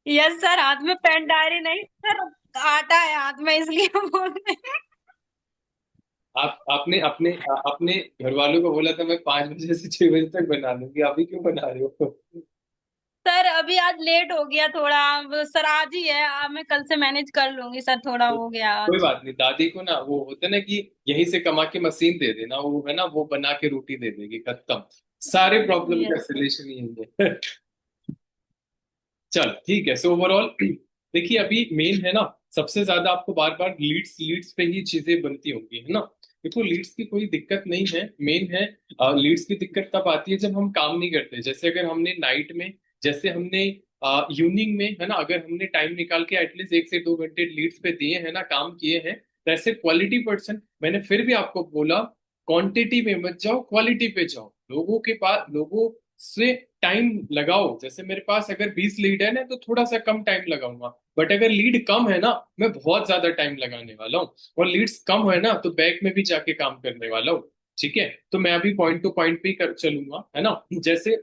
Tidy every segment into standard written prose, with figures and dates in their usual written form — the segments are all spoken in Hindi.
यस सर, हाथ में पेन डायरी नहीं सर, आटा है हाथ में इसलिए बोल रहे हैं। आप आपने अपने अपने घर वालों को बोला था मैं 5 बजे से 6 बजे तक बना दूंगी, अभी क्यों बना रहे हो? सर अभी आज लेट हो गया थोड़ा। सर आज ही है, मैं कल से मैनेज कर लूंगी सर, थोड़ा हो गया कोई आज। बात नहीं, दादी को ना वो होता है ना कि यहीं से कमा के मशीन दे देना, वो है ना, वो बना के रोटी दे देगी, खत्म। सारे प्रॉब्लम का यस सर। सलूशन यही है। चल ठीक है, सो ओवरऑल देखिए अभी मेन है ना, सबसे ज्यादा आपको बार बार लीड्स लीड्स पे ही चीजें बनती होंगी, है ना। देखो लीड्स की कोई दिक्कत नहीं है, मेन है लीड्स की दिक्कत तब आती है जब हम काम नहीं करते। जैसे अगर हमने नाइट में, जैसे हमने इवनिंग में, है ना, अगर हमने टाइम निकाल के एटलीस्ट 1 से 2 घंटे लीड्स पे दिए हैं ना, काम किए हैं, तो ऐसे क्वालिटी पर्सन, मैंने फिर भी आपको बोला क्वांटिटी में मत जाओ, क्वालिटी पे जाओ। लोगों के पास, लोगों से टाइम लगाओ। जैसे मेरे पास अगर 20 लीड है ना, तो थोड़ा सा कम टाइम लगाऊंगा, बट अगर लीड कम है ना, मैं बहुत ज्यादा टाइम लगाने वाला हूँ। और लीड्स कम है ना, तो बैक में भी जाके काम करने वाला हूँ। ठीक है, तो मैं अभी पॉइंट टू पॉइंट पे ही कर चलूंगा, है ना। जैसे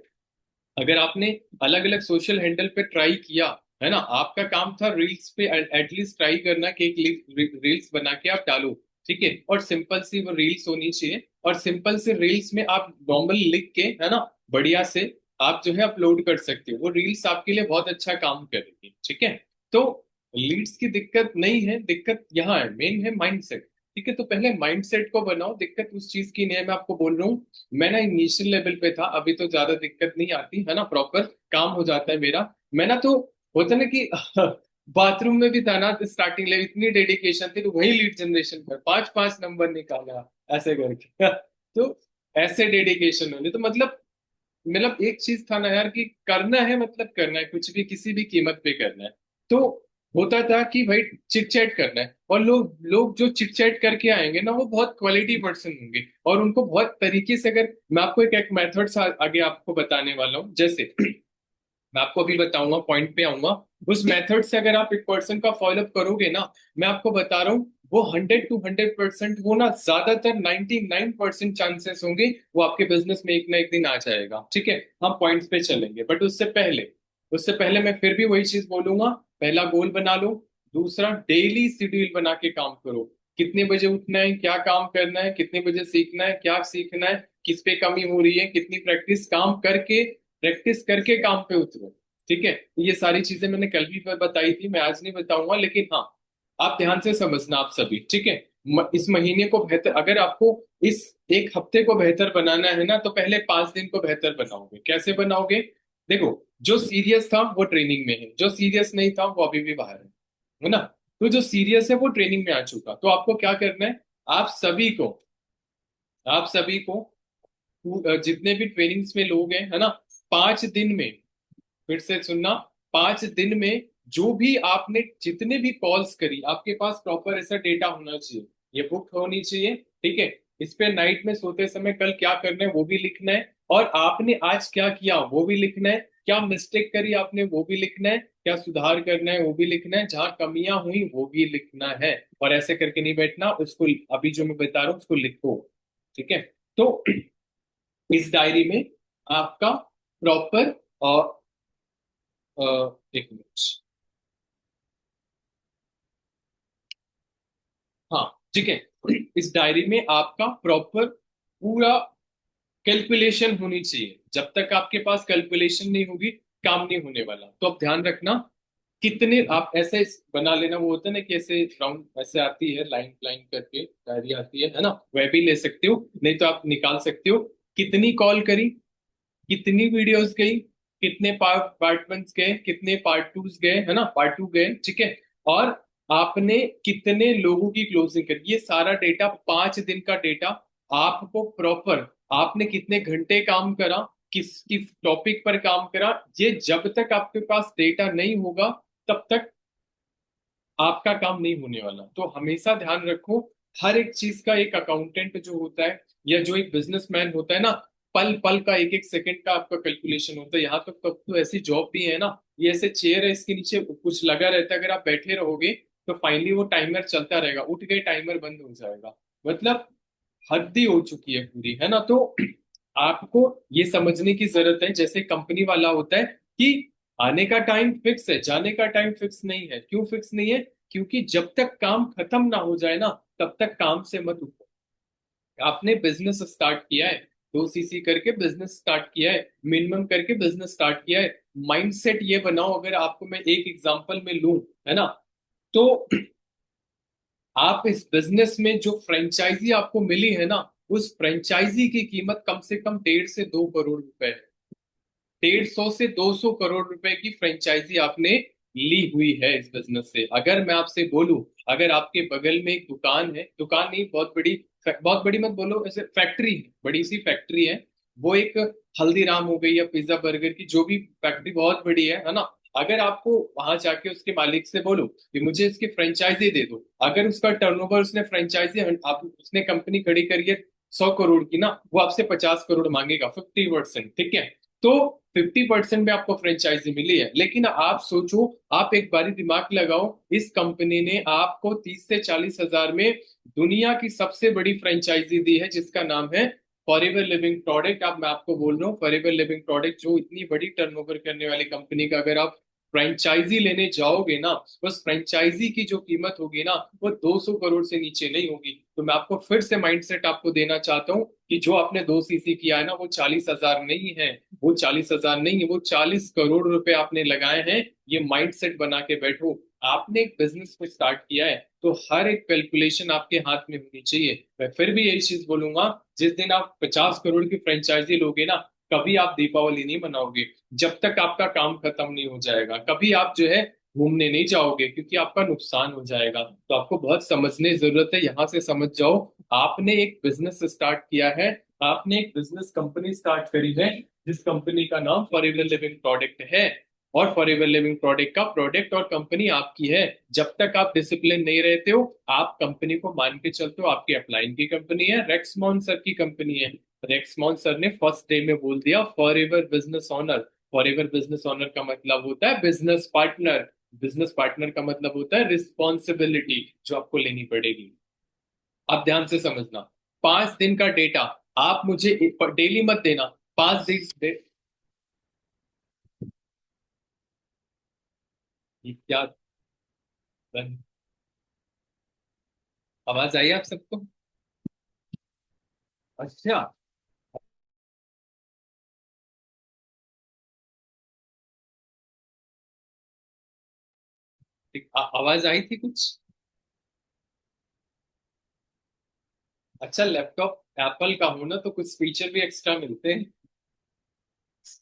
अगर आपने अलग अलग सोशल हैंडल पे ट्राई किया, है ना, आपका काम था रील्स पे एटलीस्ट ट्राई करना कि एक रील्स बना के आप डालो। ठीक है, और सिंपल सी वो रील्स होनी चाहिए, और सिंपल से रील्स में आप नॉर्मल लिख के, है ना, बढ़िया से आप जो है अपलोड कर सकते हो, वो रील्स आपके लिए बहुत अच्छा काम करेगी। ठीक है, तो लीड्स की दिक्कत नहीं है, दिक्कत यहाँ है, मेन है माइंडसेट। ठीक है, तो पहले माइंडसेट को बनाओ, दिक्कत उस चीज की नहीं है, मैं आपको बोल रहा हूँ। मैं ना इनिशियल लेवल पे था, अभी तो ज्यादा दिक्कत नहीं आती, है ना, प्रॉपर काम हो जाता है मेरा। मैं ना तो होता ना कि बाथरूम में भी था ना, तो स्टार्टिंग लेवल इतनी डेडिकेशन थी, तो वही लीड जनरेशन पर 5-5 नंबर निकाला ऐसे करके। तो ऐसे डेडिकेशन होने तो मतलब एक चीज था ना यार, कि करना है, मतलब करना है, कुछ भी किसी भी कीमत पे करना है। तो होता था कि भाई चिट चैट करना है, और लोग लोग जो चिट चैट करके आएंगे ना, वो बहुत क्वालिटी पर्सन होंगे, और उनको बहुत तरीके से, अगर मैं आपको एक मेथड आगे आपको बताने वाला हूँ, जैसे मैं आपको अभी बताऊंगा, पॉइंट पे आऊंगा। उस मेथड से अगर आप एक पर्सन का फॉलोअप करोगे ना, मैं आपको बता रहा हूँ, वो 100 to 100%, वो ना ज्यादातर 99% चांसेस होंगे वो आपके बिजनेस में एक ना एक दिन आ जाएगा। ठीक है, हम पॉइंट्स पे चलेंगे, बट उससे पहले मैं फिर भी वही चीज बोलूंगा। पहला गोल बना लो। दूसरा, डेली शेड्यूल बना के काम करो। कितने बजे उठना है, क्या काम करना है, कितने बजे सीखना है, क्या सीखना है, किस पे कमी हो रही है, कितनी प्रैक्टिस करके काम पे उतरो। ठीक है, ये सारी चीजें मैंने कल भी बताई थी, मैं आज नहीं बताऊंगा, लेकिन हाँ, आप ध्यान से समझना आप सभी। ठीक है, इस महीने को बेहतर, अगर आपको इस एक हफ्ते को बेहतर बनाना है ना, तो पहले 5 दिन को बेहतर बनाओगे। कैसे बनाओगे? देखो, जो सीरियस था वो ट्रेनिंग में है, जो सीरियस नहीं था वो अभी भी बाहर है ना। तो जो सीरियस है वो ट्रेनिंग में आ चुका, तो आपको क्या करना है, आप सभी को आप सभी को जितने भी ट्रेनिंग्स में लोग हैं, है ना, 5 दिन में, फिर से सुनना, 5 दिन में जो भी आपने जितने भी कॉल्स करी, आपके पास प्रॉपर ऐसा डेटा होना चाहिए, ये बुक होनी चाहिए। ठीक है, इस पे नाइट में सोते समय कल क्या करना है वो भी लिखना है, और आपने आज क्या किया वो भी लिखना है, क्या मिस्टेक करी आपने वो भी लिखना है, क्या सुधार करना है वो भी लिखना है, जहां कमियां हुई वो भी लिखना है। और ऐसे करके नहीं बैठना, उसको अभी जो मैं बता रहा हूँ उसको लिखो। ठीक है, तो इस डायरी में आपका प्रॉपर, और एक मिनट, हाँ ठीक है, इस डायरी में आपका प्रॉपर पूरा कैलकुलेशन होनी चाहिए। जब तक आपके पास कैलकुलेशन नहीं होगी, काम नहीं होने वाला। तो अब ध्यान रखना, कितने आप ऐसे बना लेना, वो होता है ना कि ऐसे राउंड ऐसे आती है, लाइन लाइन करके डायरी आती है ना, वह भी ले सकते हो, नहीं तो आप निकाल सकते हो। कितनी कॉल करी, कितनी वीडियोस गई, कितने पार्ट वंस गए, कितने पार्ट टूज गए, है ना, पार्ट टू गए। ठीक है, और आपने कितने लोगों की क्लोजिंग करी, ये सारा डेटा, 5 दिन का डेटा आपको प्रॉपर, आपने कितने घंटे काम करा, किस किस टॉपिक पर काम करा, ये जब तक आपके पास डेटा नहीं होगा, तब तक आपका काम नहीं होने वाला। तो हमेशा ध्यान रखो, हर एक चीज का एक अकाउंटेंट जो होता है, या जो एक बिजनेसमैन होता है ना, पल पल का, एक एक सेकंड का आपका कैलकुलेशन होता है। यहाँ तक तो ऐसी जॉब भी है ना, ये ऐसे चेयर है, इसके नीचे कुछ लगा रहता है, अगर आप बैठे रहोगे तो फाइनली वो टाइमर चलता रहेगा, उठ गए टाइमर बंद हो जाएगा। मतलब हद ही हो चुकी है पूरी, है ना। तो आपको ये समझने की जरूरत है, जैसे कंपनी वाला होता है कि आने का टाइम फिक्स है, जाने का टाइम फिक्स नहीं है। क्यों फिक्स नहीं है? क्योंकि जब तक काम खत्म ना हो जाए ना, तब तक काम से मत उठो। आपने बिजनेस स्टार्ट किया है, 2 सीसी करके बिजनेस स्टार्ट किया है, मिनिमम करके बिजनेस स्टार्ट किया है, माइंडसेट ये बनाओ। अगर आपको मैं एक एग्जांपल में लूं, है ना, तो आप इस बिजनेस में जो फ्रेंचाइजी आपको मिली है ना, उस फ्रेंचाइजी की कीमत कम से कम 1.5 से 2 करोड़ रुपए है। 150 से 200 करोड़ रुपए की फ्रेंचाइजी आपने ली हुई है इस बिजनेस से। अगर मैं आपसे बोलूं, अगर आपके बगल में एक दुकान है, दुकान नहीं, बहुत बड़ी, बहुत बड़ी मत बोलो, ऐसे फैक्ट्री है, बड़ी सी फैक्ट्री है, वो एक हल्दीराम हो गई या पिज्जा बर्गर की, जो भी फैक्ट्री बहुत बड़ी है ना, अगर आपको वहां जाके उसके मालिक से बोलो कि मुझे इसकी फ्रेंचाइजी दे दो, अगर उसका टर्नओवर, उसने फ्रेंचाइजी आप उसने कंपनी खड़ी करी है 100 करोड़ की ना, वो आपसे 50 करोड़ मांगेगा, 50%, ठीक है। तो 50% में आपको फ्रेंचाइजी मिली है, लेकिन आप सोचो, आप एक बारी दिमाग लगाओ, इस कंपनी ने आपको 30 से 40 हजार में दुनिया की सबसे बड़ी फ्रेंचाइजी दी है, जिसका नाम है फॉरएवर लिविंग प्रोडक्ट। अब मैं आपको बोल रहा हूँ, फॉरएवर लिविंग प्रोडक्ट जो इतनी बड़ी टर्नओवर करने वाली कंपनी का अगर आप फ्रेंचाइजी लेने जाओगे ना, उस फ्रेंचाइजी की जो कीमत होगी ना, वो 200 करोड़ से नीचे नहीं होगी। तो मैं आपको फिर से माइंडसेट आपको देना चाहता हूँ कि जो आपने 2 सीसी किया है ना, वो 40 हजार नहीं है, वो 40 हजार नहीं है, वो 40 करोड़ रुपए आपने लगाए हैं। ये माइंडसेट बना के बैठो। आपने एक बिजनेस को स्टार्ट किया है, तो हर एक कैलकुलेशन आपके हाथ में होनी चाहिए। मैं फिर भी यही चीज बोलूंगा, जिस दिन आप 50 करोड़ की फ्रेंचाइजी लोगे ना, कभी आप दीपावली नहीं मनाओगे जब तक आपका काम खत्म नहीं हो जाएगा। कभी आप जो है घूमने नहीं जाओगे, क्योंकि आपका नुकसान हो जाएगा। तो आपको बहुत समझने की जरूरत है, यहाँ से समझ जाओ। आपने एक बिजनेस स्टार्ट किया है, आपने एक बिजनेस कंपनी स्टार्ट करी है, जिस कंपनी का नाम फॉरएवर लिविंग प्रोडक्ट है। और फॉरएवर लिविंग प्रोडक्ट का प्रोडक्ट और कंपनी आपकी है। जब तक आप डिसिप्लिन नहीं रहते हो, आप कंपनी को मान के चलते हो आपकी अपलाइन की कंपनी है, रेक्समोन सर की कंपनी है। रेक्समोन सर ने फर्स्ट डे में बोल दिया forever business owner. Forever business owner का मतलब होता है बिजनेस पार्टनर। बिजनेस पार्टनर का मतलब होता है रिस्पॉन्सिबिलिटी जो आपको लेनी पड़ेगी। आप ध्यान से समझना, 5 दिन का डेटा आप मुझे डेली मत देना। 5 दिन क्या? आवाज आई आप सबको? अच्छा, ठीक, आवाज आई थी कुछ? अच्छा, लैपटॉप एप्पल का हो ना, तो कुछ फीचर भी एक्स्ट्रा मिलते हैं,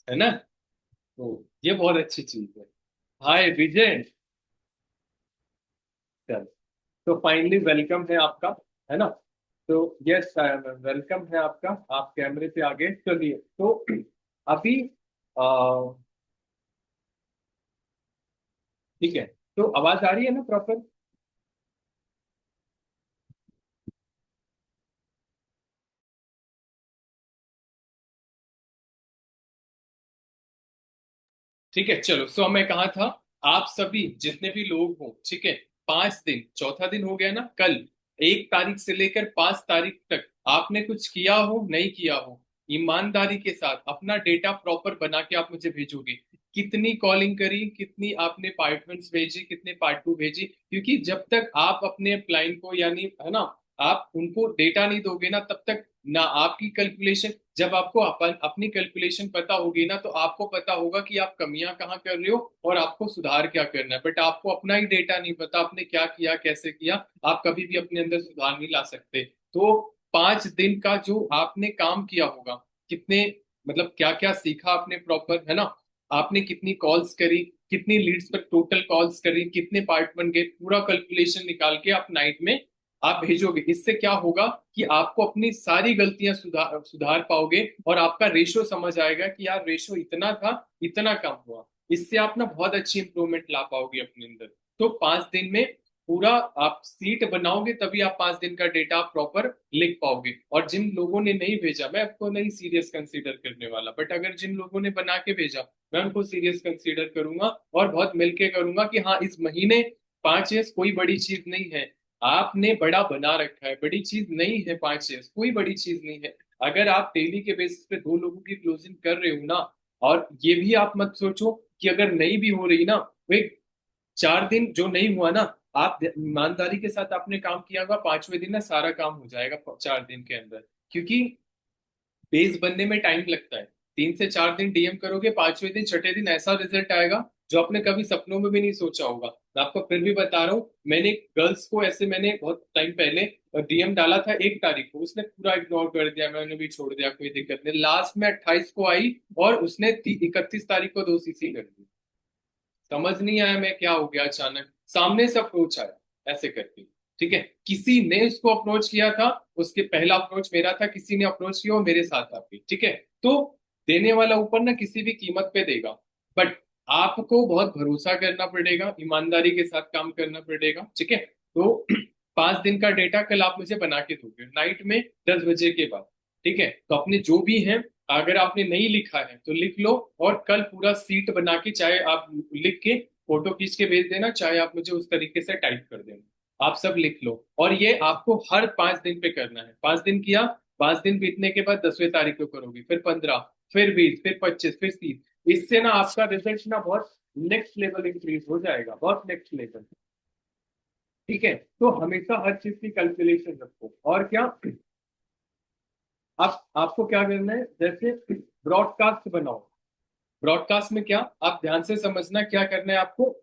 है ना। तो ये बहुत अच्छी चीज है। हाय विजय, चल, तो फाइनली वेलकम है आपका, है ना। तो यस, वेलकम है आपका। आप कैमरे पे आगे चलिए। तो अभी ठीक है, तो आवाज आ रही है ना प्रॉपर? ठीक है, चलो, सो मैं कहा था, आप सभी जितने भी लोग हो, ठीक है, 5 दिन, चौथा दिन हो गया ना कल, 1 तारीख से लेकर 5 तारीख तक आपने कुछ किया हो नहीं किया हो, ईमानदारी के साथ अपना डेटा प्रॉपर बना के आप मुझे भेजोगे। कितनी कॉलिंग करी, कितनी आपने पार्ट वन भेजी, कितने पार्ट टू भेजी, क्योंकि जब तक आप अपने क्लाइंट को, यानी है ना, आप उनको डेटा नहीं दोगे ना, तब तक ना आपकी कैलकुलेशन, जब आपको अपनी कैलकुलेशन पता होगी ना, तो आपको पता होगा कि आप कमियां कहाँ कर रहे हो और आपको सुधार क्या करना है। बट आपको अपना ही डेटा नहीं पता, आपने क्या किया कैसे किया, आप कभी भी अपने अंदर सुधार नहीं ला सकते। तो 5 दिन का जो आपने काम किया होगा, कितने, मतलब क्या क्या सीखा आपने प्रॉपर, है ना, आपने कितनी कॉल्स करी, कितनी लीड्स पर टोटल कॉल्स करी, कितने पार्ट बन गए, पूरा कैलकुलेशन निकाल के आप नाइट में आप भेजोगे। इससे क्या होगा कि आपको अपनी सारी गलतियां सुधार सुधार पाओगे, और आपका रेशो समझ आएगा कि यार रेशो इतना था, इतना कम हुआ। इससे आप ना बहुत अच्छी इंप्रूवमेंट ला पाओगे अपने अंदर। तो 5 दिन में पूरा आप सीट बनाओगे, तभी आप 5 दिन का डेटा प्रॉपर लिख पाओगे। और जिन लोगों ने नहीं भेजा, मैं आपको नहीं सीरियस कंसीडर करने वाला, बट अगर जिन लोगों ने बना के भेजा, मैं उनको सीरियस कंसीडर करूंगा, और बहुत मिलके करूंगा कि हाँ, इस महीने 5 कोई बड़ी चीज नहीं है। आपने बड़ा बना रखा है, बड़ी चीज नहीं है 5 कोई बड़ी चीज नहीं है। अगर आप डेली के बेसिस पे 2 लोगों की क्लोजिंग कर रहे हो ना, और ये भी आप मत सोचो कि अगर नहीं भी हो रही ना, वो एक 4 दिन जो नहीं हुआ ना, आप ईमानदारी के साथ आपने काम किया होगा, 5वें दिन ना सारा काम हो जाएगा 4 दिन के अंदर। क्योंकि बेस बनने में टाइम लगता है। 3 से 4 दिन डीएम करोगे, 5वें दिन 6ठे दिन ऐसा रिजल्ट आएगा जो आपने कभी सपनों में भी नहीं सोचा होगा। मैं आपको फिर भी बता रहा हूँ, मैंने गर्ल्स को ऐसे, मैंने बहुत टाइम पहले डीएम डाला था 1 तारीख को, उसने पूरा इग्नोर कर दिया, मैंने भी छोड़ दिया, कोई दिक्कत नहीं। लास्ट में 28 को आई और उसने 31 तारीख को 2 सीसी कर दी। समझ नहीं आया मैं क्या हो गया, अचानक सामने से अप्रोच आया ऐसे करके। ठीक है, किसी ने उसको अप्रोच किया था, उसके पहला अप्रोच मेरा था, किसी ने अप्रोच किया और मेरे साथ आ गई। ठीक है, तो देने वाला ऊपर ना किसी भी कीमत पे देगा, बट आपको बहुत भरोसा करना पड़ेगा, ईमानदारी के साथ काम करना पड़ेगा। ठीक है, तो 5 दिन का डेटा कल आप मुझे बना के दोगे नाइट में 10 बजे के बाद। ठीक है, तो अपने जो भी है, अगर आपने नहीं लिखा है तो लिख लो, और कल पूरा सीट बना के, चाहे आप लिख के फोटो खींच के भेज देना, चाहे आप मुझे उस तरीके से टाइप कर देना, आप सब लिख लो। और ये आपको हर 5 दिन पे करना है। 5 दिन किया, 5 दिन बीतने के बाद 10वें तारीख को करोगे, फिर 15, फिर 20, फिर 25, फिर 30। इससे ना आपका रिजल्ट ना बहुत नेक्स्ट लेवल इंक्रीज हो जाएगा, बहुत नेक्स्ट लेवल। ठीक है, तो हमेशा हर चीज की कैलकुलेशन रखो। और क्या, आप आपको क्या करना है, जैसे ब्रॉडकास्ट बनाओ। ब्रॉडकास्ट में क्या, आप ध्यान से समझना क्या करना है आपको।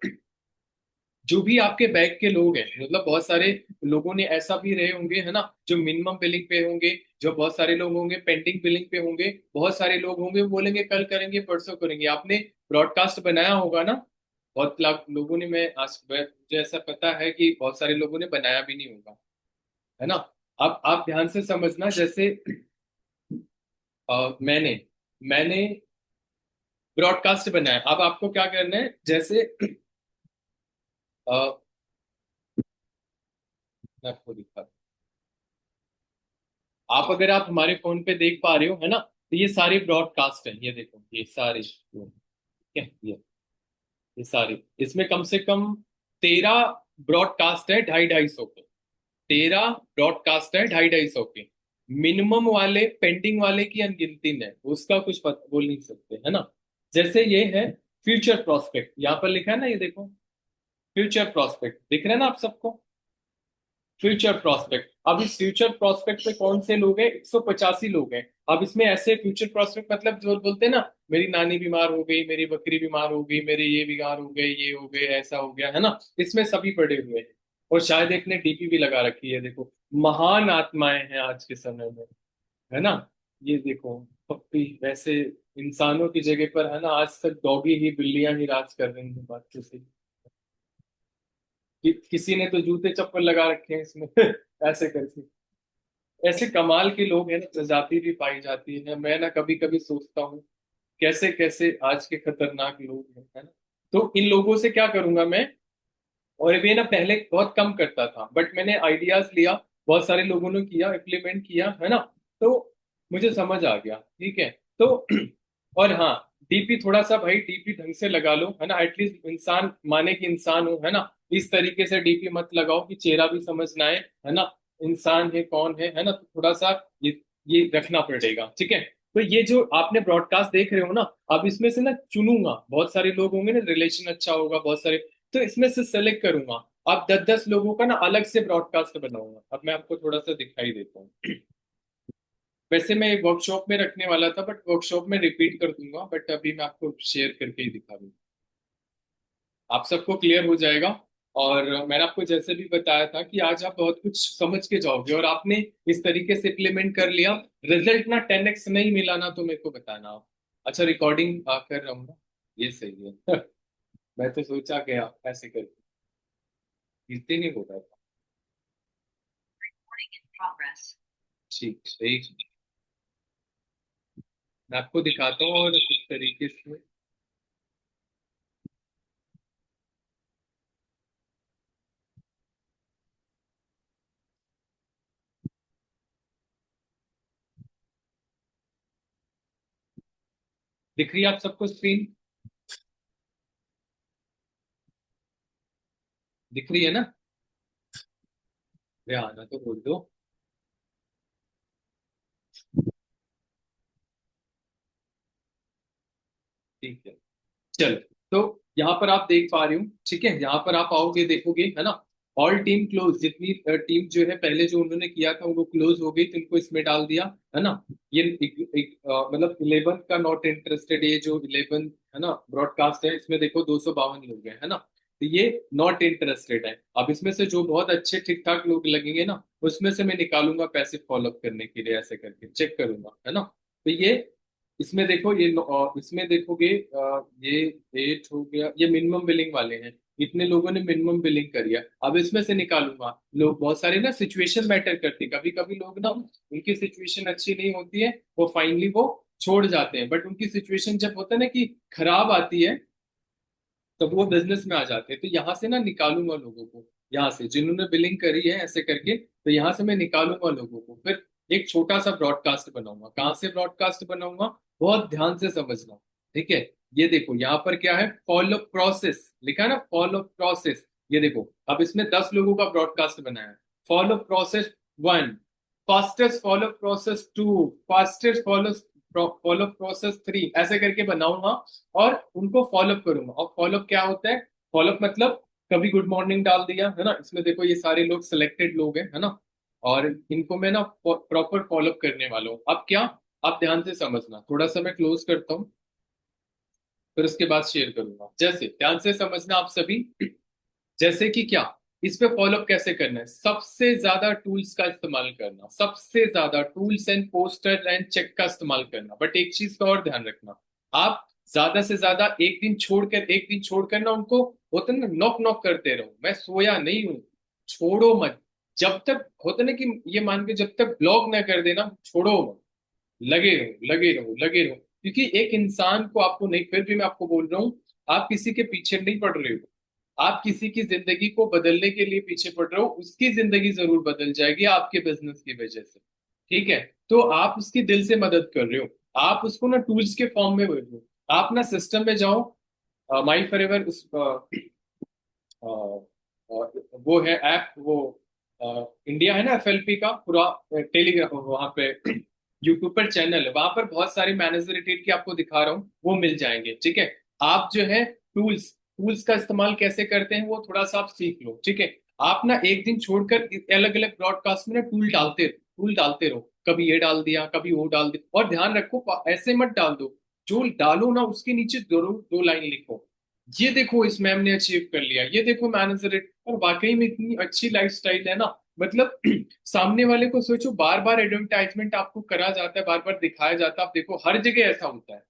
जो भी आपके बैग के लोग हैं, मतलब बहुत सारे लोगों ने ऐसा भी रहे होंगे है ना, जो मिनिमम बिलिंग पे होंगे, जो बहुत सारे लोग होंगे पेंडिंग बिलिंग पे होंगे, बहुत सारे लोग होंगे वो बोलेंगे कल करेंगे परसों करेंगे। आपने ब्रॉडकास्ट बनाया होगा ना, बहुत लाख लोगों ने, मैं आज मुझे ऐसा पता है कि बहुत सारे लोगों ने बनाया भी नहीं होगा, है ना। अब आप ध्यान से समझना, जैसे मैंने मैंने ब्रॉडकास्ट बनाया। अब आपको क्या करना है, जैसे अ, मैं आपको दिखा, आप अगर आप हमारे फोन पे देख पा रहे हो है ना, तो ये सारे ब्रॉडकास्ट हैं, ये देखो ये सारे, ठीक है, ये सारे, इसमें कम से कम 13 ब्रॉडकास्ट है, 250-250 के। 13 ब्रॉडकास्ट है, 250-250 के। मिनिमम वाले पेंडिंग वाले की अनगिनती है, उसका कुछ बोल नहीं सकते, है ना। जैसे ये है फ्यूचर प्रोस्पेक्ट, यहाँ पर लिखा है ना, ये देखो फ्यूचर प्रोस्पेक्ट दिख रहा है ना आप सबको, फ्यूचर प्रोस्पेक्ट। अब इस फ्यूचर प्रोस्पेक्ट पे कौन से लोग हैं, 185 लोग हैं। अब इसमें ऐसे फ्यूचर प्रोस्पेक्ट, मतलब जो बोलते हैं ना, मेरी नानी बीमार हो गई, मेरी बकरी बीमार हो गई, मेरे ये बीमार हो गए, ये हो गए, ऐसा हो गया, है ना, इसमें सभी पड़े हुए हैं। और शायद एक ने डीपी भी लगा रखी है, देखो महान आत्माएं हैं आज के समय में, है ना। ये देखो पप्पी, वैसे इंसानों की जगह पर है ना, आज तक डॉगी ही, बिल्लियां ही राज कर रही हैं, बात तो सही। किसी ने तो जूते चप्पल लगा रखे हैं इसमें ऐसे करके। ऐसे कमाल के लोग हैं ना, प्रजाति भी पाई जाती है। मैं ना कभी कभी सोचता हूँ कैसे कैसे आज के खतरनाक लोग हैं, है ना। तो इन लोगों से क्या करूंगा मैं, और ये ना पहले बहुत कम करता था, बट मैंने आइडियाज लिया, बहुत सारे लोगों ने किया, इम्प्लीमेंट किया, है ना। तो मुझे समझ आ गया, ठीक है। तो और हाँ, डीपी थोड़ा सा भाई, डीपी ढंग से लगा लो, है ना, एटलीस्ट इंसान माने कि इंसान हो, है ना। इस तरीके से डीपी मत लगाओ कि चेहरा भी समझ ना आए, है ना, इंसान है कौन है ना। तो थोड़ा सा ये रखना पड़ेगा, ठीक है। तो ये जो आपने ब्रॉडकास्ट देख रहे हो ना, अब इसमें से ना चुनूंगा, बहुत सारे लोग होंगे ना, रिलेशन अच्छा होगा बहुत सारे, तो इसमें से सेलेक्ट करूंगा। अब 10-10 लोगों का ना अलग से ब्रॉडकास्ट बनाऊंगा। अब मैं आपको थोड़ा सा दिखाई देता हूँ। वैसे मैं वर्कशॉप में रखने वाला था, बट वर्कशॉप में रिपीट कर दूंगा, बट अभी मैं आपको शेयर करके ही दिखा दूंगा, आप सबको क्लियर हो जाएगा। और मैंने आपको जैसे भी बताया था कि आज आप बहुत कुछ समझ के जाओगे, और आपने इस तरीके से इम्प्लीमेंट कर लिया, रिजल्ट ना 10x नहीं मिला ना, तो मेरे को बताना आप। अच्छा, रिकॉर्डिंग कर रहा हूँ ना, ये सही है मैं तो सोचा गया ऐसे करके, गिनती नहीं हो रहा था। ठीक ठीक, मैं आपको दिखाता हूँ और इस तरीके से। दिख रही है आप सबको स्क्रीन, दिख रही है ना। अरे आना तो बोल दो। ठीक है, चलो। तो यहाँ पर आप देख पा रहे हो, ठीक है, यहाँ पर आप आओगे देखोगे, है ना, ऑल टीम क्लोज, जितनी टीम जो है पहले जो उन्होंने किया था वो क्लोज हो गई, तो इनको इसमें डाल दिया, है ना। ये मतलब 11 का नॉट इंटरेस्टेड, ये जो 11 है ना ब्रॉडकास्ट है, इसमें देखो 252 लोग हैं, है ना, तो ये नॉट इंटरेस्टेड है। अब इसमें से जो बहुत अच्छे ठीक ठाक लोग लगेंगे ना, उसमें से मैं निकालूंगा पैसे फॉलोअप करने के लिए, ऐसे करके चेक करूंगा, है ना। तो ये इसमें देखो, ये इसमें देखोगे, ये 8 हो गया, ये मिनिमम बिलिंग वाले हैं, इतने लोगों ने मिनिमम बिलिंग करी है। अब इसमें से निकालूंगा लोग, बहुत सारे ना सिचुएशन मैटर करती है, कभी कभी लोग ना उनकी सिचुएशन अच्छी नहीं होती है, वो फाइनली वो छोड़ जाते हैं, बट उनकी सिचुएशन जब होता है ना कि खराब आती है, तब वो बिजनेस में आ जाते हैं। तो यहाँ से ना निकालूंगा लोगों को, यहाँ से जिन्होंने बिलिंग करी है ऐसे करके, तो यहाँ से मैं निकालूंगा लोगों को, फिर एक छोटा सा ब्रॉडकास्ट बनाऊंगा। कहाँ से ब्रॉडकास्ट बनाऊंगा, बहुत ध्यान से समझना, ठीक है। ये देखो यहाँ पर क्या है, फॉलो प्रोसेस लिखा है ना, फॉलो प्रोसेस। ये देखो, अब इसमें 10 लोगों का ब्रॉडकास्ट बनाया है। Follow process 1, fastest follow process 2, fastest follow follow process 3, ऐसे करके बनाऊंगा और उनको फॉलोअप करूंगा। और फॉलोअप क्या होता है, फॉलोअप मतलब कभी गुड मॉर्निंग डाल दिया, है ना, इसमें देखो ये सारे लोग सिलेक्टेड लोग हैं, है ना, और इनको मैं ना प्रॉपर फॉलोअप करने वाला हूँ। अब क्या, आप ध्यान से समझना, थोड़ा सा मैं क्लोज करता हूँ, फिर उसके बाद शेयर करूंगा। जैसे ध्यान से समझना आप सभी, जैसे कि क्या, इस पे फॉलोअप कैसे करना है, सबसे ज्यादा टूल्स का इस्तेमाल करना, सबसे ज्यादा tools and poster and check का इस्तेमाल करना। बट एक चीज का और ध्यान रखना, आप ज्यादा से ज्यादा एक दिन छोड़कर ना उनको, होता है ना, नॉक नॉक करते रहो, मैं सोया नहीं हूं, छोड़ो मत। जब तक होता है ना कि ये मान के जब तक ब्लॉक ना कर देना, छोड़ो मत, लगे रहो लगे रहो लगे रहो। क्योंकि एक इंसान को आपको नहीं, फिर भी मैं आपको बोल रहा हूँ, आप किसी के पीछे नहीं पड़ रहे हो, आप किसी की जिंदगी को बदलने के लिए पीछे पड़ रहे हो, उसकी जिंदगी जरूर बदल जाएगी आपके बिजनेस की वजह से, ठीक है। तो आप उसकी दिल से मदद कर रहे हो, आप उसको ना टूल्स के फॉर्म में भेजो। आप ना सिस्टम में जाओ, माई फॉरएवर उस वो है ऐप, वो इंडिया है ना, एफएलपी का पूरा टेलीग्राम वहां पे यूट्यूब पर चैनल है, वहां पर बहुत सारे मैनेजर रिटेल की आपको दिखा रहा हूँ, वो मिल जाएंगे, ठीक है। आप जो है टूल्स टूल्स का इस्तेमाल कैसे करते हैं वो थोड़ा सा आप सीख लो, ठीक है। आप ना एक दिन छोड़कर अलग अलग ब्रॉडकास्ट में ना टूल डालते रहो, कभी ये डाल दिया कभी वो डाल दिया, और ध्यान रखो ऐसे मत डाल दो, जो डालो ना उसके नीचे जरूर 2 लाइन लिखो, ये देखो इस मैम ने अचीव कर लिया, ये देखो मैनेजर। और वाकई में इतनी अच्छी लाइफस्टाइल है ना, मतलब सामने वाले को सोचो, बार बार एडवर्टाइजमेंट आपको करा जाता है, बार बार दिखाया जाता है, आप देखो हर जगह ऐसा होता है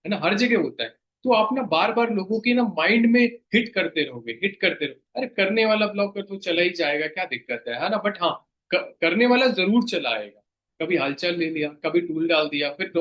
ना, हर जगह होता है। तो आप ना बार बार लोगों के ना माइंड में हिट करते रहोगे, हिट करते रहो, अरे करने वाला ब्लॉगर तो चला ही जाएगा, क्या दिक्कत है ना, बट हाँ, करने वाला जरूर चला आएगा। कभी हालचाल ले लिया, कभी टूल डाल दिया, फिर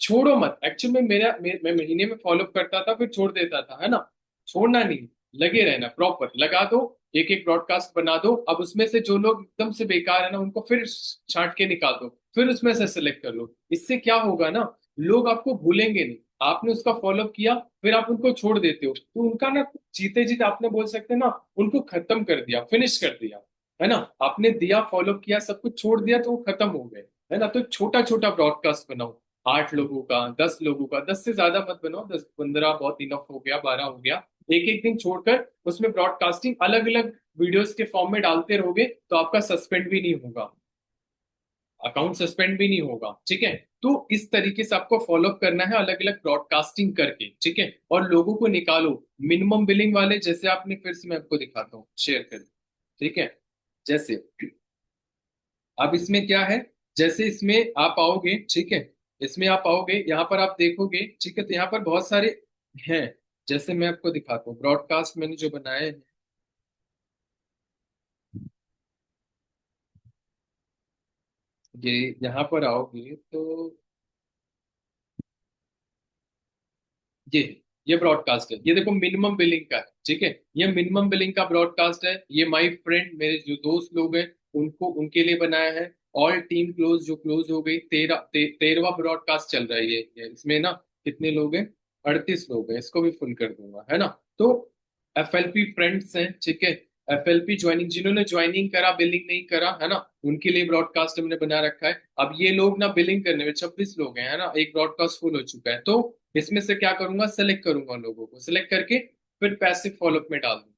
छोड़ो मत। एक्चुअली में मैं महीने में फॉलो करता था, फिर छोड़ देता था, है ना, छोड़ना नहीं, लगे रहना, प्रॉपर लगा दो, एक एक ब्रॉडकास्ट बना दो। अब उसमें से जो लोग एकदम से बेकार है ना, उनको फिर छांट के निकाल दो, फिर उसमें से सिलेक्ट कर लो। इससे क्या होगा ना, लोग आपको भूलेंगे नहीं, आपने उसका फॉलो किया, फिर आप उनको छोड़ देते हो, तो उनका ना जीते जीते आपने बोल सकते हैं ना, उनको खत्म कर दिया, फिनिश कर दिया, है ना। आपने दिया, फॉलो किया, सब कुछ छोड़ दिया, तो वो खत्म हो गए, है ना। तो छोटा छोटा ब्रॉडकास्ट बनाओ, 8 लोगों का, 10 लोगों का, 10 से ज्यादा मत बनाओ, 10 15 बहुत इनफ हो गया, 12 हो गया। एक एक दिन छोड़कर उसमें ब्रॉडकास्टिंग अलग अलग वीडियोस के फॉर्म में डालते रहोगे, तो आपका सस्पेंड भी नहीं होगा, अकाउंट सस्पेंड भी नहीं होगा, ठीक है। तो इस तरीके से आपको फॉलोअप करना है, अलग अलग ब्रॉडकास्टिंग करके, ठीक है। और लोगों को निकालो मिनिमम बिलिंग वाले, जैसे आपने, फिर से मैं आपको दिखाता हूँ, शेयर कर, ठीक है। जैसे अब इसमें क्या है, जैसे इसमें आप आओगे, ठीक है, इसमें आप आओगे, यहाँ पर आप देखोगे, ठीक है, तो यहाँ पर बहुत सारे हैं। जैसे मैं आपको दिखाता हूँ ब्रॉडकास्ट मैंने जो बनाए हैं, ये यहाँ पर आओगे तो ये ये ब्रॉडकास्ट है, ये देखो मिनिमम बिलिंग का है, ठीक है। ये मिनिमम बिलिंग का ब्रॉडकास्ट है, ये माय फ्रेंड, मेरे जो दोस्त लोग हैं उनको, उनके लिए बनाया है। ऑल टीम क्लोज, जो क्लोज हो गई, 13वां ब्रॉडकास्ट चल रहा है ये इसमें ना कितने लोग हैं, 38 लोग हैं, इसको भी फुल कर दूंगा, है ना। तो एफएलपी फ्रेंड्स हैं, ठीक है, एफएलपी ज्वाइनिंग, जिन्होंने ज्वाइनिंग करा बिलिंग नहीं करा, है ना, उनके लिए ब्रॉडकास्ट हमने बना रखा है। अब ये लोग ना बिलिंग करने में 26 लोग हैं, है ना, एक ब्रॉडकास्ट फुल हो चुका है। तो इसमें से क्या करूंगा, सेलेक्ट करूंगा लोगों को, सेलेक्ट करके फिर पैसिव फॉलोअप में डाल दूंगा।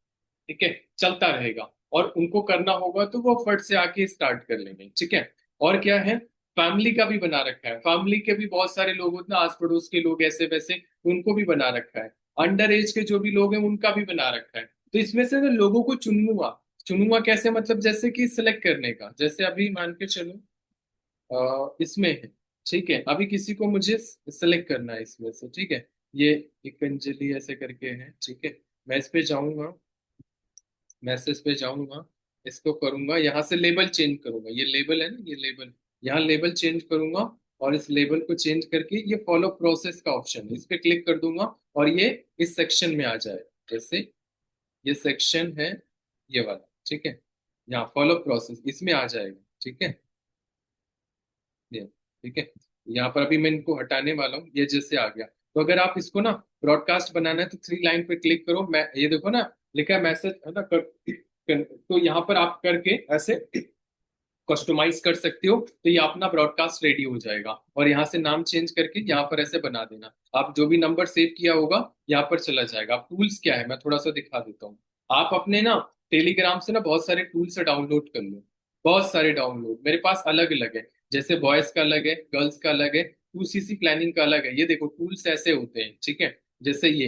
ठीक है, चलता रहेगा। और उनको करना होगा तो वो फट से आके स्टार्ट कर लेंगे। ठीक है। और क्या है, फैमिली का भी बना रखा है, फैमिली के भी बहुत सारे लोग होते हैं आस पड़ोस के लोग ऐसे वैसे, उनको भी बना रखा है। अंडर एज के जो भी लोग हैं उनका भी बना रखा है। तो इसमें से ना लोगों को चुनूंगा। चुनूंगा कैसे, मतलब जैसे कि सिलेक्ट करने का, जैसे अभी मान के चलो इसमें है। ठीक है, अभी किसी को मुझे सेलेक्ट करना है इसमें से। ठीक है, ये एक अंजलि ऐसे करके है। ठीक है, मैं इस पे जाऊंगा, मैसेज पे जाऊंगा, इसको करूंगा, यहाँ से लेबल चेंज करूंगा, ये लेबल है ना, ये लेबल, यहाँ लेबल चेंज करूंगा। और इस लेबल को चेंज करके ये फॉलो प्रोसेस का ऑप्शन है, इस पे क्लिक कर दूंगा और ये इस सेक्शन में आ जाए। जैसे ये सेक्शन है ये वाला। ठीक है, यहाँ फॉलो प्रोसेस इसमें आ जाएगा। ठीक है, ये ठीक है। यहाँ पर अभी मैं इनको हटाने वाला हूँ, ये जैसे आ गया। तो अगर आप इसको ना ब्रॉडकास्ट बनाना है तो थ्री लाइन पे क्लिक करो, मैं ये देखो ना लिखा है मैसेज है ना तो यहाँ पर आप करके ऐसे कस्टमाइज कर सकते हो, तो ये अपना ब्रॉडकास्ट रेडी हो जाएगा। और यहाँ से नाम चेंज करके यहाँ पर ऐसे बना देना, आप जो भी नंबर सेव किया होगा यहाँ पर चला जाएगा। अब टूल्स क्या है मैं थोड़ा सा दिखा देता हूँ। आप अपने ना टेलीग्राम से ना बहुत सारे टूल्स डाउनलोड कर लो, बहुत सारे डाउनलोड, मेरे पास अलग अलग है। जैसे बॉयज का अलग है, गर्ल्स का अलग है, 2cc प्लानिंग का अलग है। ये देखो टूल्स ऐसे होते हैं। ठीक है, जैसे ये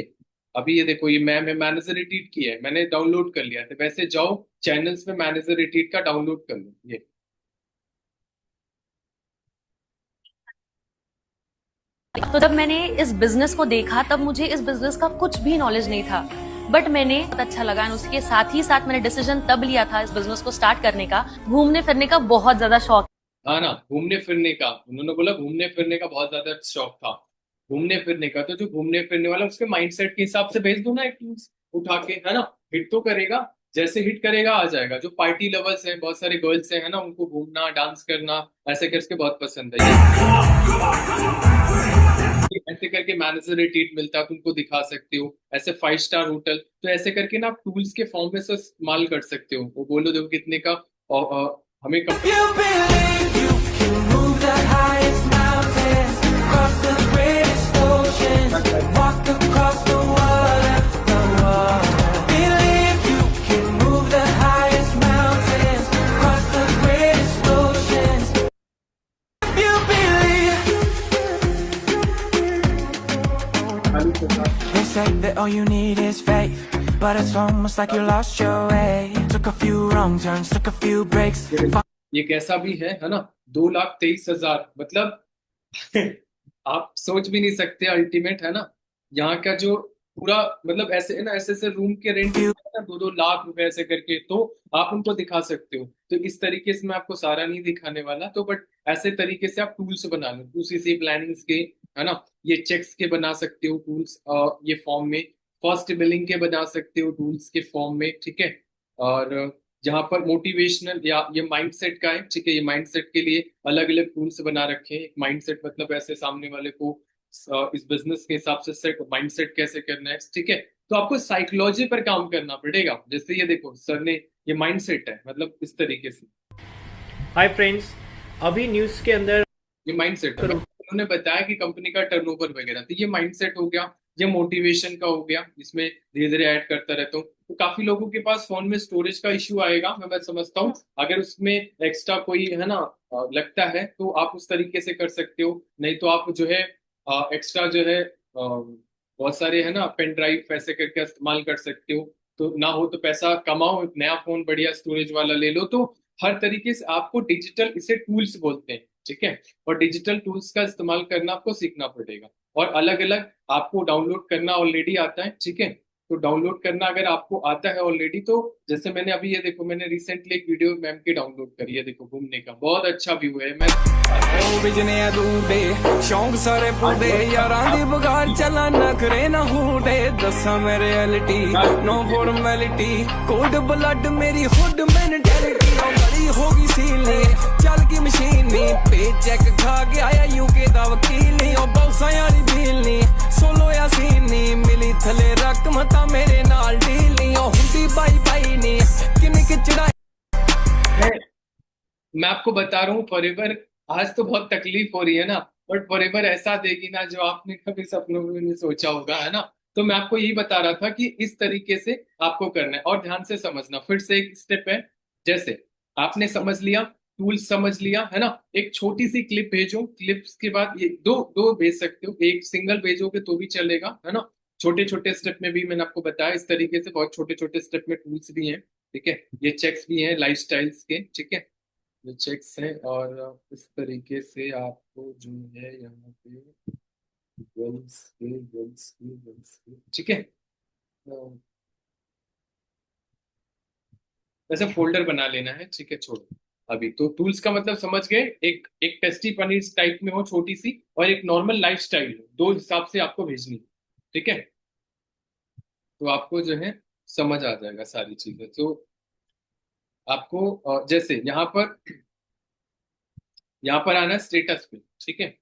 अभी ये देखो, ये मैं मैनेजर एडिट किया है, मैंने डाउनलोड कर लिया। तो वैसे जाओ चैनल्स में मैनेजर एडिट का डाउनलोड कर लो। ये तो जब मैंने इस बिजनेस को देखा तब मुझे इस बिजनेस का कुछ भी नॉलेज नहीं था, बट मैंने बहुत अच्छा लगा। और उसके साथ ही साथ मैंने डिसीजन तब लिया था इस बिजनेस को स्टार्ट करने का। घूमने फिरने का बहुत ज्यादा शौक। हाँ ना, घूमने फिरने का, उन्होंने बोला घूमने फिरने का बहुत ज्यादा शौक था। घूमने फिरने का, तो जो घूमने फिरने वाला उसके माइंडसेट के हिसाब से भेज दो ना एक टूल्स उठा के, है ना, हिट तो करेगा। जैसे हिट करेगा आ जाएगा। जो पार्टी लवर्स हैं, बहुत सारे गर्ल्स हैं, है ना, उनको घूमना डांस करना ऐसे करके बहुत पसंद है। ये ऐसे करके मैनेजर रेट मिलता है, तुमको दिखा सकते हो। ऐसे 5 स्टार होटल, तो ऐसे करके ना आप टूल्स के फॉर्म में से इस्तेमाल कर सकते हो। वो बोलो देखो कितने का, और हमें You believe you can move the highest mountains, cross the greatest oceans, walk across the water. Believe you can move the highest mountains, cross the greatest oceans. You believe. They say that all you need is faith, but it's almost like you lost your way. Took a few wrong turns, took a few breaks. ये कैसा भी है ना, 2,23,000 मतलब आप सोच भी नहीं सकते, अल्टीमेट है ना। यहाँ का जो पूरा मतलब ऐसे है ना, ऐसे ऐसे रूम के रेंट ना 2-2 लाख रुपए ऐसे करके, तो आप उनको दिखा सकते हो। तो इस तरीके से मैं आपको सारा नहीं दिखाने वाला, तो बट ऐसे तरीके से आप टूल्स बना लो 2cc प्लानिंग्स के, है ना। ये चेक्स के बना सकते हो टूल्स, ये फॉर्म में फर्स्ट बिलिंग के बना सकते हो टूल्स के फॉर्म में। ठीक है, और जहाँ पर मोटिवेशनल या ये माइंडसेट का है। ठीक है, ये माइंडसेट के लिए अलग अलग टूल्स बना रखे हैं। माइंडसेट मतलब ऐसे सामने वाले को इस बिजनेस के हिसाब से सेट माइंडसेट कैसे करना है। ठीक है, तो आपको साइकोलॉजी पर काम करना पड़ेगा। जैसे ये देखो सर ने, ये माइंडसेट है, मतलब इस तरीके से। हाय फ्रेंड्स, अभी न्यूज़ के अंदर ये माइंडसेट उन्होंने बताया कि कंपनी का टर्नओवर वगैरह, तो ये माइंडसेट हो गया। ये मोटिवेशन का हो गया, इसमें धीरे धीरे ऐड करता रहता हूँ। तो काफी लोगों के पास फोन में स्टोरेज का इश्यू आएगा, मैं समझता हूँ। अगर उसमें एक्स्ट्रा कोई है ना लगता है तो आप उस तरीके से कर सकते हो। नहीं तो आप जो है एक्स्ट्रा जो है बहुत सारे है ना पेन ड्राइव ऐसे करके इस्तेमाल कर सकते हो। तो ना हो तो पैसा कमाओ, एक नया फोन बढ़िया स्टोरेज वाला ले लो। तो हर तरीके से आपको डिजिटल, इसे टूल्स बोलते हैं। ठीक है, और डिजिटल टूल्स का इस्तेमाल करना आपको सीखना पड़ेगा। और अलग अलग आपको डाउनलोड करना ऑलरेडी आता है। ठीक है, तो डाउनलोड करना अगर आपको आता है ऑलरेडी, तो जैसे मैंने अभी ये देखो, मैंने रिसेंटली एक वीडियो मैम की डाउनलोड करी है, देखो घूमने का बहुत अच्छा व्यू है। मैं ਉਹ ਵਿਜਨੇ ਅਦੂਡੇ ਸ਼ੌਂਕ ਸਾਰੇ ਪੂਡੇ ਯਾਰਾਂ ਦੀ ਬਗਾੜ ਚੱਲਾਂ ਨਾ ਕਰੇ ਨਾ ਹੂਡੇ ਦੱਸਾਂ ਮੈਂ ਰਿਐਲਿਟੀ ਨੋ ਫਾਰਮੈਲਿਟੀ ਕੋਡ ਬਲੱਡ ਮੇਰੀ ਹੁੱਡ ਮੈਂਟੈਲਿਟੀ ਉਹ ਬੜੀ ਹੋ ਗਈ ਸੀਲੀ ਚੱਲ ਗਈ ਮਸ਼ੀਨ ਨੀ ਪੇ ਚੈੱਕ ਖਾ ਕੇ ਆਇਆ ਯੂਕੇ ਦਾ ਵਕੀਲ ਨੀ ਉਹ ਬੌਸਾਂ ਵਾਲੀ ਡੀਲ ਨੀ ਸੋਲੋ ਯਾਸੀਨ ਨੀ ਮਿਲੀ ਥਲੇ ਰਕਮ ਤਾਂ ਮੇਰੇ ਨਾਲ ਡੀਲ ਨੀ ਉਹ ਹੁੰਦੀ ਬਾਈ ਬਾਈ ਨੀ ਕਿੰਨੇ ਕਿ ਚੜਾਈ। मैं आपको बता रहा हूँ फॉरएवर आज तो बहुत तकलीफ हो रही है ना, बट फॉरएवर ऐसा देगी ना जो आपने कभी सपनों में भी नहीं सोचा होगा, है ना। तो मैं आपको यही बता रहा था कि इस तरीके से आपको करना है, और ध्यान से समझना। फिर से एक स्टेप है, जैसे आपने समझ लिया, टूल्स समझ लिया, है ना। एक छोटी सी क्लिप भेजो, क्लिप्स के बाद ये दो दो भेज सकते हो, एक सिंगल भेजोगे तो भी चलेगा, है ना। छोटे छोटे स्टेप में भी मैंने आपको बताया इस तरीके से, बहुत छोटे छोटे स्टेप में टूल्स भी हैं, ठीक है। ये चेक्स भी हैं लाइफस्टाइल्स के, ठीक है, ये चेक्स हैं। और इस तरीके से आपको जो है यहाँ पे ठीक है। वैसे फोल्डर बना लेना है, ठीक है, छोड़ो अभी। तो टूल्स का मतलब समझ गए, एक एक टेस्टी पनीर टाइप में हो छोटी सी, और एक नॉर्मल लाइफ स्टाइल हो, दो हिसाब से आपको भेजनी है, ठीक है। तो आपको जो है समझ आ जाएगा सारी चीजें। तो आपको जैसे यहाँ पर आना है स्टेटस पे, ठीक है।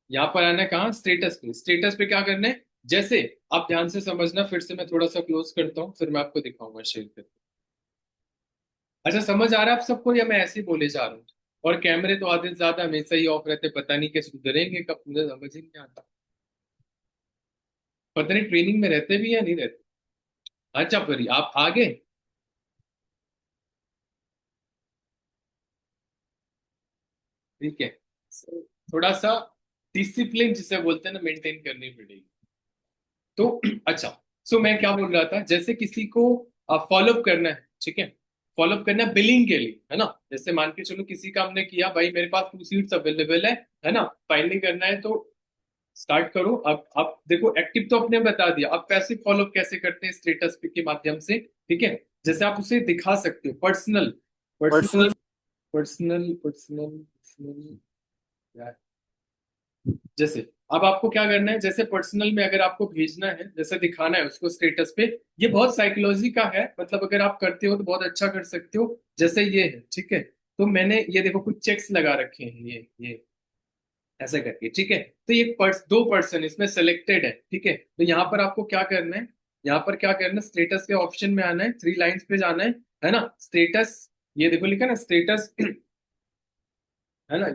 यहाँ पर आना है कहाँ, स्टेटस पे। स्टेटस पे क्या करना है, जैसे आप ध्यान से समझना, फिर से मैं थोड़ा सा क्लोज करता हूँ, फिर मैं आपको दिखाऊंगा शेयर करके। अच्छा, समझ आ रहा है आप सबको, या मैं ऐसे ही बोले जा रहा हूँ। और कैमरे तो आधे से ज्यादा हमेशा ही ऑफ रहते, पता नहीं कि सुधरेंगे कब, मुझे समझ ही नहीं आता। पता नहीं ट्रेनिंग में रहते भी या नहीं रहते। अच्छा फिर आप आगे, ठीक है। थोड़ा सा डिसिप्लिन जिसे बोलते हैं ना, मेंटेन करनी पड़ेगी। तो अच्छा, सो मैं क्या बोल रहा था, जैसे किसी को फॉलोअप करना है, ठीक है, फॉलोअप करना है बिलिंग के लिए, है ना। जैसे मान के चलो किसी का हमने किया, भाई मेरे पास 2 सीट्स अवेलेबल है ना, फाइनली करना है, तो स्टार्ट करो। अब देखो, एक्टिव तो आपने बता दिया, अब पैसिव फॉलोअप कैसे करते हैं, स्टेटस के माध्यम से, ठीक है। जैसे आप उसे दिखा सकते हो, personal personal personal personal personal, जैसे अब आपको क्या करना है, जैसे पर्सनल में अगर आपको भेजना है, जैसे दिखाना है उसको स्टेटस पे, ये बहुत साइकोलॉजी का है, मतलब अगर आप करते हो तो बहुत अच्छा कर सकते हो। जैसे ये है, ठीक है, तो मैंने ये देखो कुछ चेक्स लगा रखे हैं, ये ऐसे करके, ठीक है। तो ये दो पर्सन इसमें सेलेक्टेड है, ठीक है। तो यहाँ पर आपको क्या करना है, यहाँ पर क्या करना है, स्टेटस के ऑप्शन में आना है, 3 लाइंस पे जाना है ना। स्टेटस, ये देखो लिखा ना स्टेटस, है ना,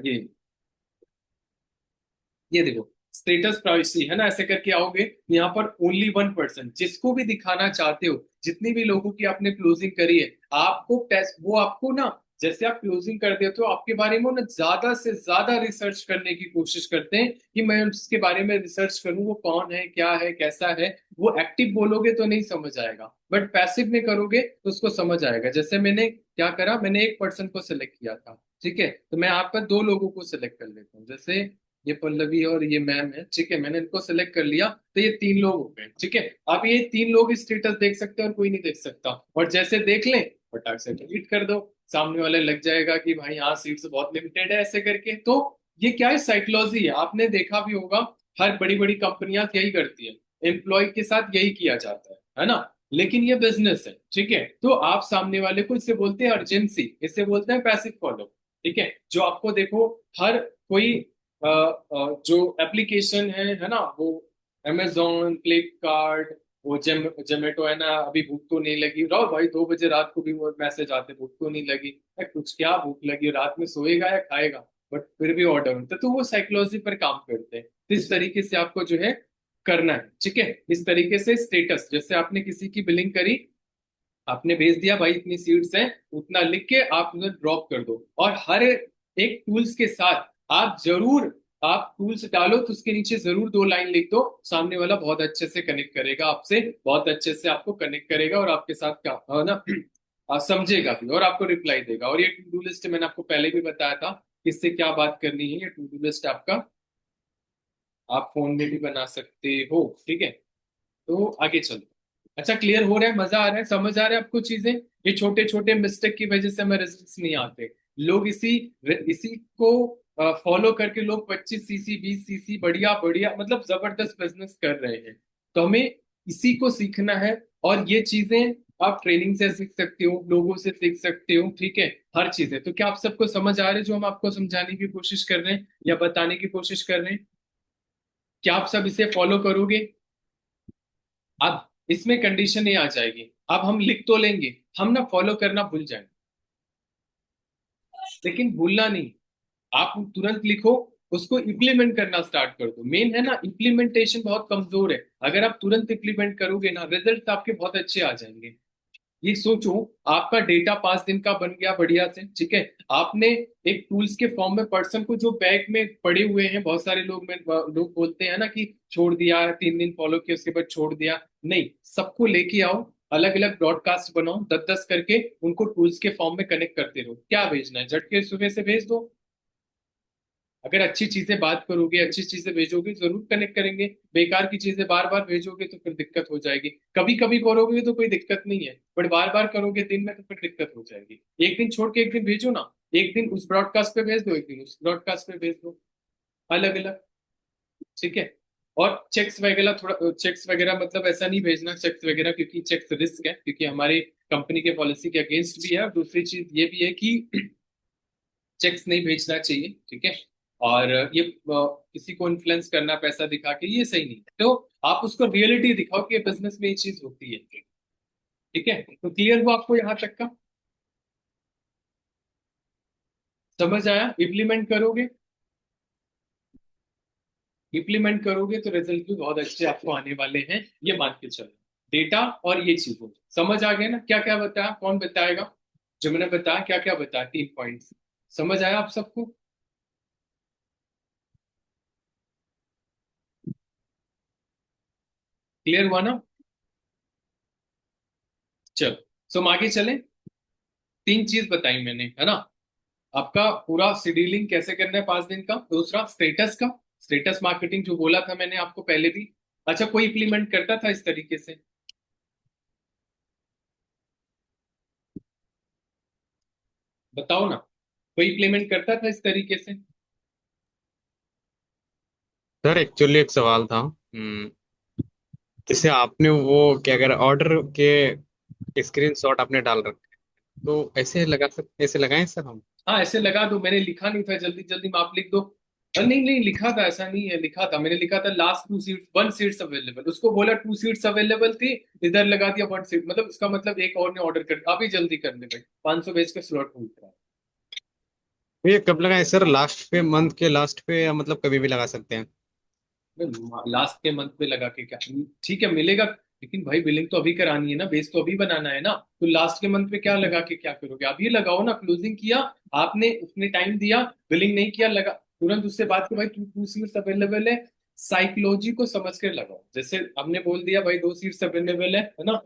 ये देखो स्टेटस प्राइवेसी, है ना, ऐसे करके आओगे तो यहाँ पर ओनली 1 पर्सन, जिसको भी दिखाना चाहते हो, जितनी भी लोगों की आपने क्लोजिंग करी है, आपको टेस्ट, वो आपको ना, जैसे आप क्लोजिंग कर देते हो, आपके बारे में ना ज्यादा से ज्यादा रिसर्च करने की कोशिश करते हैं, कि मैं उसके बारे में रिसर्च करूं, वो कौन है, क्या है, कैसा है। वो एक्टिव बोलोगे तो नहीं समझ आएगा, बट पैसिव में करोगे तो उसको समझ आएगा। जैसे मैंने क्या करा, मैंने एक पर्सन को सिलेक्ट किया था, ठीक है, तो मैं यहाँ पर 2 लोगों को सिलेक्ट कर लेता हूँ। जैसे ये पल्लवी और ये मैम है, ठीक है, मैंने इनको सेलेक्ट कर लिया, तो ये 3 लोग हो गए, ठीक है। अब ये 3 लोग स्टेटस देख सकते हैं और कोई नहीं देख सकता, और जैसे देख लें फटाक से डिलीट कर दो, सामने वाले लग जाएगा कि भाई यहाँ सीट्स बहुत लिमिटेड है, ऐसे करके। तो ये क्या है, साइकोलॉजी है, आपने देखा भी होगा, हर बड़ी बड़ी कंपनियां यही करती है, एम्प्लॉय के साथ यही किया जाता है ना। लेकिन ये बिजनेस है, ठीक है। तो आप सामने वाले को, इसे बोलते हैं अर्जेंसी, इसे बोलते हैं पैसिव फॉलो, ठीक है। जो आपको देखो, हर कोई जो एप्लीकेशन है ना, वो अमेजोन, फ्लिपकार्ट, वो जोमेटो है ना, अभी भूख तो नहीं लगी, रहो भाई 2 बजे रात को भी वो मैसेज आते, भूख तो नहीं लगी। कुछ क्या भूख लगी, रात में सोएगा या खाएगा, बट फिर भी ऑर्डर होता है। तो वो साइकोलॉजी पर काम करते हैं, तो इस तरीके से आपको जो है करना है, ठीक है। इस तरीके से स्टेटस, जैसे आपने किसी की बिलिंग करी, आपने भेज दिया भाई इतनी सीट्स हैं, उतना लिख के आप उन्हें ड्रॉप कर दो। और हर एक टूल्स के साथ आप जरूर, आप टूल्स डालो तो उसके नीचे जरूर 2 लाइन लिख दो, सामने वाला बहुत अच्छे से कनेक्ट करेगा आपसे, बहुत अच्छे से आपको कनेक्ट करेगा, और आपके साथ क्या ना समझेगा भी, और आपको रिप्लाई देगा। और ये टू डू लिस्ट मैंने आपको पहले भी बताया था, किससे क्या बात करनी है। ये टू डू लिस्ट आपका आप फोन में भी बना सकते हो, ठीक है। तो आगे चलो। अच्छा, क्लियर हो रहा है, मजा आ रहा है, समझ आ रहा है आपको चीजें। ये छोटे छोटे मिस्टेक की वजह से हमें रिजल्ट्स नहीं आते। लोग इसी इसी को फॉलो करके लोग 25 सीसी 20 सीसी बढ़िया बढ़िया, मतलब जबरदस्त बिजनेस कर रहे हैं। तो हमें इसी को सीखना है, और ये चीजें आप ट्रेनिंग से सीख सकते हो, लोगों से सीख सकते हो, ठीक है, हर चीजें। तो क्या आप सबको समझ आ रहे हैं जो हम आपको समझाने की कोशिश कर रहे हैं या बताने की कोशिश कर रहे हैं? क्या आप सब इसे फॉलो करोगे? अब इसमें कंडीशन ये आ जाएगी, अब हम लिख तो लेंगे, हम ना फॉलो करना भूल जाएंगे, लेकिन भूलना नहीं, आप तुरंत लिखो, उसको इम्प्लीमेंट करना स्टार्ट कर दो। मेन है ना, इम्प्लीमेंटेशन बहुत कमजोर है। अगर आप तुरंत इम्प्लीमेंट करोगे ना, रिजल्ट आपके बहुत अच्छे आ जाएंगे। ये सोचो, आपका डेटा 5 दिन का बन गया बढ़िया से, ठीक है। आपने एक टूल्स के फॉर्म में पर्सन को, जो बैग में पड़े हुए हैं, बहुत सारे लोग बोलते हैं ना कि छोड़ दिया, 3 दिन फॉलो किया उसके बाद छोड़ दिया। नहीं, सबको लेके आओ, अलग अलग ब्रॉडकास्ट बनाओ, 10-10 करके उनको टूल्स के फॉर्म में कनेक्ट करते रहो। क्या भेजना है, झटके सुबह से भेज दो। अगर अच्छी चीजें बात करोगे, अच्छी चीजें भेजोगे, जरूर कनेक्ट करेंगे। बेकार की चीजें बार बार भेजोगे तो फिर दिक्कत हो जाएगी। कभी कभी करोगे तो कोई दिक्कत नहीं है, बट बार बार करोगे दिन में तो फिर दिक्कत हो जाएगी। एक दिन छोड़ के एक दिन भेजो ना। एक दिन उस ब्रॉडकास्ट पे भेज दो, एक दिन उस ब्रॉडकास्ट पे भेज दो, अलग अलग, ठीक है। और चेक्स वगैरह, थोड़ा चेक्स वगैरह मतलब ऐसा नहीं भेजना चेक्स वगैरह, क्योंकि चेक्स रिस्क है, क्योंकि हमारे कंपनी के पॉलिसी के अगेंस्ट भी है। और दूसरी चीज ये भी है कि चेक्स नहीं भेजना चाहिए, ठीक है। और ये किसी को इन्फ्लुएंस करना पैसा दिखा के, ये सही नहीं है। तो आप उसको रियलिटी दिखाओ कि बिजनेस में ये चीज होती है, ठीक है। तो क्लियर हुआ आपको यहाँ तक का? समझ आया? इम्प्लीमेंट करोगे, इम्प्लीमेंट करोगे तो रिजल्ट भी बहुत अच्छे आपको आने वाले हैं, ये मान के चलो। डेटा और ये चीजों समझ आ गए ना? क्या क्या बताया, कौन बताएगा? जो मैंने बताया, क्या क्या बताया, 3 पॉइंट्स समझ आया आप सबको? क्लियर हुआ ना? चलो, सो हम आगे चले। 3 चीज बताई मैंने, है ना। आपका पूरा शेड्यूलिंग कैसे करना है 5 दिन का। दूसरा, स्टेटस का, स्टेटस मार्केटिंग जो बोला था मैंने आपको पहले भी। अच्छा, कोई इम्प्लीमेंट करता था इस तरीके से? बताओ ना, कोई इम्प्लीमेंट करता था इस तरीके से? सर एक्चुअली एक सवाल था। जैसे आपने वो क्या कह रहे ऑर्डर के स्क्रीन शॉट आपने डाल रखे, तो ऐसे लगा सकते, ऐसे लगाएं सर हम? हाँ, ऐसे लगा दो। मैंने लिखा नहीं था, जल्दी जल्दी में आप लिख दो। नहीं नहीं, लिखा था, ऐसा नहीं है, लिखा था मैंने, लिखा था लास्ट 2 सीट्स, 1 सीट्स अवेलेबल। उसको बोला 2 सीट्स अवेलेबल थी, इधर लगा दिया 1 सीट, मतलब उसका मतलब एक और ने ऑर्डर कर, अभी जल्दी कर दे भाई, 500 भेज के स्लॉट मिल रहा तो ये कब लगाएं सर, लास्ट पे, मंथ के लास्ट पे, या मतलब कभी भी लगा सकते हैं? है। लास्ट के मंथ पे लगा के क्या, ठीक है मिलेगा, लेकिन भाई बिलिंग तो अभी करानी है ना, बेस तो अभी बनाना है ना। तो लास्ट के मंथ पे क्या लगा के क्या करोगे? अभी लगाओ ना। क्लोजिंग किया आपने, उसने टाइम दिया, बिलिंग नहीं किया, लगा तुरंत उससे बात की, भाई 2 सीट्स अवेलेबल है। साइकोलॉजी को समझ कर लगाओ। जैसे हमने बोल दिया भाई 2 सीट्स अवेलेबल है ना।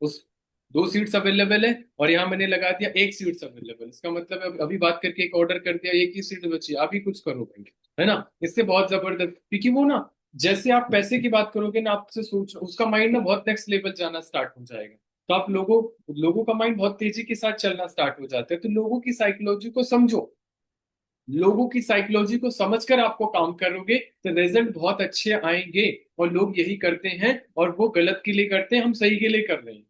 उस 2 सीट्स अवेलेबल है, और यहाँ मैंने लगा दिया 1 सीट्स अवेलेबल। इसका मतलब है अभी बात करके एक ऑर्डर कर दिया, एक ही सीट बची, अभी कुछ करो भाई, है ना। इससे बहुत जबरदस्त, क्योंकि वो ना, जैसे आप पैसे की बात करोगे ना, आपसे सोच, उसका माइंड ना बहुत नेक्स्ट लेवल जाना स्टार्ट हो जाएगा। तो आप लोगों लोगों का माइंड बहुत तेजी के साथ चलना स्टार्ट हो जाता है। तो लोगों की साइकोलॉजी को समझो, लोगों की साइकोलॉजी को समझकर आपको काम करोगे तो रिजल्ट बहुत अच्छे आएंगे। और लोग यही करते हैं, और वो गलत के लिए करते हैं, हम सही के लिए कर रहे हैं।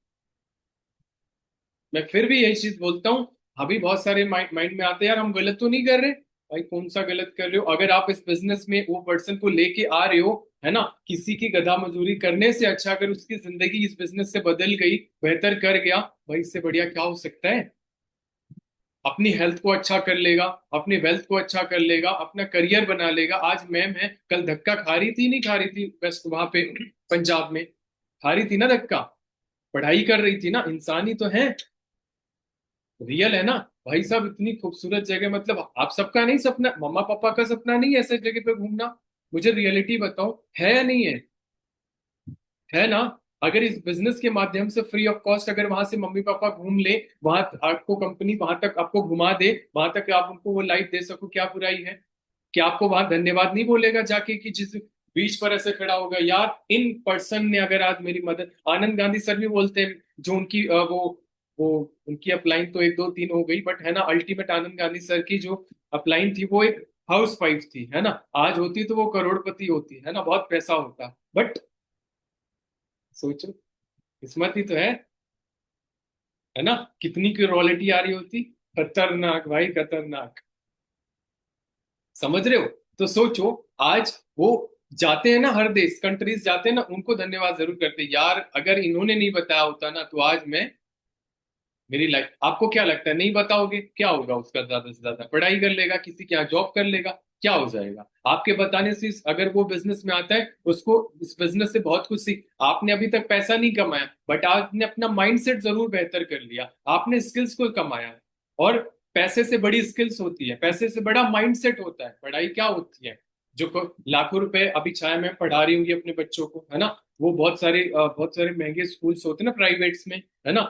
मैं फिर भी यही चीज बोलता हूँ। अभी बहुत सारे माइंड में आते हैं, यार हम गलत तो नहीं कर रहे। भाई कौन सा गलत कर रहे हो? अगर आप इस बिजनेस में वो पर्सन को लेके आ रहे हो, है ना, किसी की गधा मजदूरी करने से अच्छा अगर उसकी जिंदगी इस बिजनेस से बदल गई, बेहतर कर गया, भाई इससे बढ़िया क्या हो सकता है? अपनी हेल्थ को अच्छा कर लेगा, अपनी वेल्थ को अच्छा कर लेगा, अपना करियर बना लेगा। आज मैम है, कल धक्का खा रही थी, नहीं खा रही थी वेस्ट वहां पे पंजाब में, खा रही थी ना धक्का, पढ़ाई कर रही थी ना, इंसान ही तो है, रियल है ना। भाई साहब, इतनी खूबसूरत जगह, मतलब आप सबका नहीं सपना, मम्मा पापा का सपना नहीं है ऐसे जगह पे घूमना? मुझे रियलिटी बताओ, है या नहीं है? है ना। अगर इस बिजनेस के माध्यम से फ्री ऑफ कॉस्ट अगर वहां से मम्मी पापा घूम ले, वहां आपको कंपनी वहां तक आपको घुमा दे, वहां तक आप उनको वो लाइफ दे सको, क्या बुराई है? क्या आपको वहां धन्यवाद नहीं बोलेगा जाके कि जिस बीच पर ऐसे खड़ा होगा, यार इन पर्सन ने अगर आज मेरी मदद। आनंद गांधी सर भी बोलते हैं, जो उनकी वो उनकी अपलाइन तो 1 2 3 हो गई, बट है ना, अल्टीमेट आनंद गांधी सर की जो अपलाइन थी, वो एक हाउस वाइफ थी, है ना। आज होती तो वो करोड़पति होती, है ना, बहुत पैसा होता, बट सोचो, किस्मत ही तो है ना। कितनी क्यूरोलिटी आ रही होती, खतरनाक भाई, खतरनाक। समझ रहे हो? तो सोचो, आज वो जाते हैं ना, हर देश कंट्रीज जाते हैं ना, उनको धन्यवाद जरूर करते हैं, यार अगर इन्होंने नहीं बताया होता ना, तो आज मैं मेरी लाइफ, आपको क्या लगता है नहीं बताओगे क्या होगा उसका? ज्यादा से ज्यादा पढ़ाई कर लेगा, किसी के यहाँ जॉब कर लेगा, क्या हो जाएगा आपके बताने से? अगर वो बिजनेस में आता है उसको इस बिजनेस से बहुत कुछ सीख, आपने अभी तक पैसा नहीं कमाया बट आपने अपना माइंडसेट जरूर बेहतर कर लिया, आपने स्किल्स को कमाया। और पैसे से बड़ी स्किल्स होती है, पैसे से बड़ा माइंडसेट होता है। पढ़ाई क्या होती है? जो लाखों रुपए अभी चाहे मैं पढ़ा रही हूँ अपने बच्चों को, है ना, वो बहुत सारे महंगे स्कूल्स होते हैं ना प्राइवेट्स में, है ना,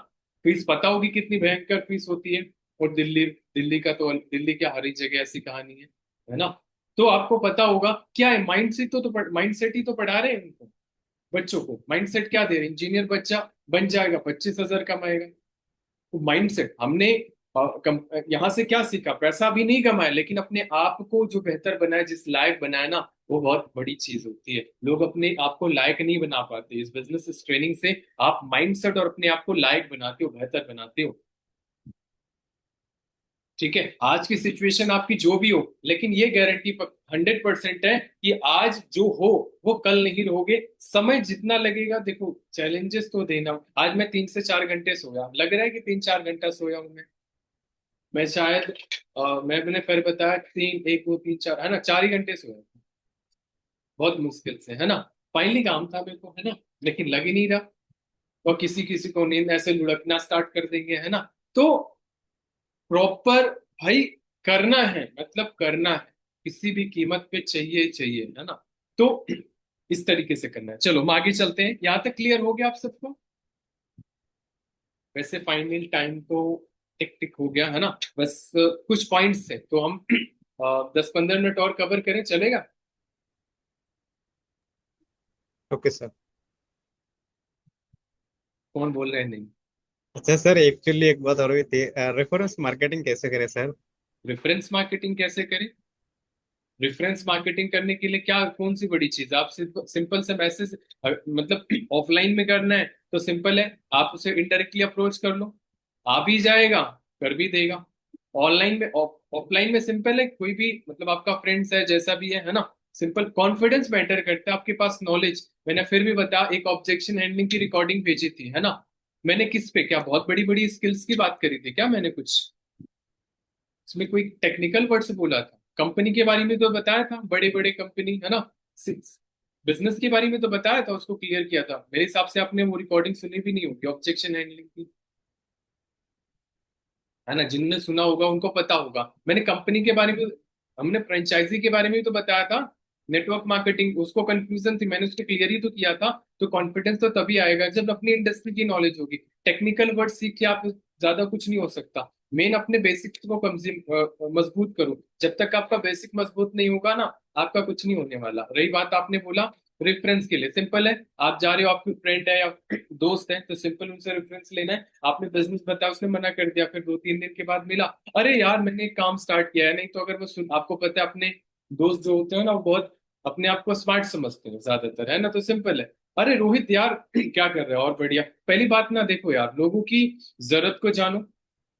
फीस पता होगी कितनी भयंकर फीस होती है। और दिल्ली, दिल्ली का तो दिल्ली क्या हर एक जगह ऐसी कहानी है ना। तो आपको पता होगा क्या है माइंड सेट, तो माइंड सेट ही तो पढ़ा रहे हैं उनको, बच्चों को माइंड सेट क्या दे रहे हैं? इंजीनियर बच्चा बन जाएगा, 25,000 कमाएगा। तो माइंड सेट हमने यहाँ से क्या सीखा? पैसा भी नहीं कमाया लेकिन अपने आप को जो बेहतर बनाया, जिस लायक बनाया ना, वो बहुत बड़ी चीज होती है। लोग अपने आप को लायक नहीं बना पाते। इस बिजनेस, इस ट्रेनिंग से आप माइंडसेट और अपने आप को लायक बनाते हो, बेहतर बनाते हो। ठीक है, आज की सिचुएशन आपकी जो भी हो, लेकिन ये गारंटी 100% है कि आज जो हो वो कल नहीं रहोगे। समय जितना लगेगा, देखो चैलेंजेस तो देना। आज मैं 3 से 4 घंटे सोया, लग रहा है कि 3-4 घंटा सोया हूं मैं शायद मैंने फिर बताया 3, 1, 2, 3, 4, है ना, 4 ही घंटे सोया था, बहुत मुश्किल से, है ना। फाइनली काम था मेरे को, है ना, लेकिन लग ही नहीं रहा। और किसी किसी को नींद ऐसे लुढ़कना स्टार्ट कर देंगे, है ना। तो प्रॉपर भाई करना है, मतलब करना है, किसी भी कीमत पे चाहिए चाहिए, है ना। तो इस तरीके से करना है। चलो हम आगे चलते हैं। यहाँ तक क्लियर हो गया आप सबको? वैसे फाइनल टाइम तो टिक टिक हो गया, है ना। बस कुछ पॉइंट्स थे तो हम 10-15 मिनट और कवर करें, चलेगा? Okay sir. कौन बोल रहे हैं नहीं? अच्छा सर, एक्चुअली एक बात और हुई थी, रेफरेंस मार्केटिंग कैसे करें सर? रेफरेंस मार्केटिंग कैसे करें? रेफरेंस मार्केटिंग करने के लिए क्या, कौन सी बड़ी चीज? आप सिंपल से मैसेज, मतलब ऑफलाइन में करना है तो सिंपल है, आप उसे इनडायरेक्टली अप्रोच कर लो, आ भी जाएगा, कर भी देगा। ऑनलाइन में, ऑफलाइन में सिंपल है, कोई भी मतलब आपका फ्रेंड्स है जैसा भी है ना, सिंपल। कॉन्फिडेंस मैटर करता है, आपके पास नॉलेज। मैंने फिर भी बताया, एक ऑब्जेक्शन हैंडलिंग की रिकॉर्डिंग भेजी थी, है ना। मैंने किस पे, क्या बहुत बड़ी बड़ी स्किल्स की बात करी थी क्या मैंने? कुछ उसमें कोई टेक्निकल वर्ड्स बोला था? कंपनी के बारे में तो बताया था, बड़े बड़े कंपनी, है ना। बिजनेस के बारे में तो बताया था, उसको क्लियर किया था। मेरे हिसाब से आपने वो रिकॉर्डिंग सुनी भी नहीं होगी ऑब्जेक्शन हैंडलिंग की, है ना। जिनने सुना होगा उनको पता होगा। मैंने कंपनी के बारे में, हमने फ्रेंचाइजी के बारे में भी तो बताया था। नेटवर्क मार्केटिंग, उसको कंफ्यूजन थी, मैंने उसको क्लियर ही तो किया था। तो कॉन्फिडेंस तो तभी आएगा जब अपनी इंडस्ट्री की नॉलेज होगी। टेक्निकल वर्ड सीख के आप ज्यादा कुछ नहीं हो सकता। मेन अपने बेसिक्स को मजबूत करो। जब तक आपका बेसिक मजबूत नहीं होगा ना, आपका कुछ नहीं होने वाला। रही बात, आपने बोला रेफरेंस के लिए, सिंपल है, आप जा रहे हो, आपकी फ्रेंड है या दोस्त है, तो सिंपल उनसे रेफरेंस लेना है। आपने बिजनेस बताया, उसने मना कर दिया, फिर 2-3 दिन के बाद मिला, अरे यार मैंने एक काम स्टार्ट किया है। नहीं तो अगर वो आपको पता है, अपने दोस्त जो होते हैं ना, वो बहुत अपने आप को स्मार्ट समझते हैं ज्यादातर, है ना। तो सिंपल है, अरे रोहित यार क्या कर रहे हो, और बढ़िया। पहली बात ना, देखो यार, लोगों की जरूरत को जानो,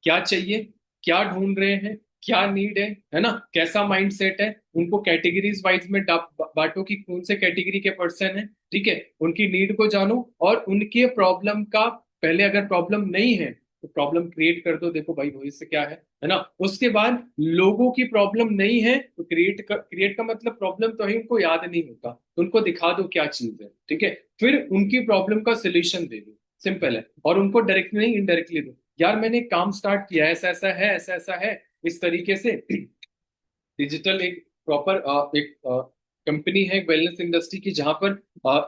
क्या चाहिए, क्या ढूंढ रहे हैं, क्या नीड है ना, कैसा माइंड सेट है। उनको कैटेगरीज वाइज में बांटो कि कौन से कैटेगरी के पर्सन है, ठीक है। उनकी नीड को जानो और उनके प्रॉब्लम का, पहले अगर प्रॉब्लम नहीं है तो प्रॉब्लम क्रिएट कर दो। देखो भाई भविष्य क्या है ना। उसके बाद लोगों की प्रॉब्लम नहीं है तो क्रिएट का मतलब प्रॉब्लम तो है, उनको याद नहीं होता, तो उनको दिखा दो क्या चीज है, ठीक है। फिर उनकी प्रॉब्लम का सोल्यूशन दे दो, सिंपल है। और उनको डायरेक्टली नहीं, इनडायरेक्टली दो, यार मैंने काम स्टार्ट किया है, ऐसा ऐसा है, ऐसा ऐसा है, इस तरीके से। डिजिटल एक प्रॉपर एक कंपनी है वेलनेस इंडस्ट्री की, जहां पर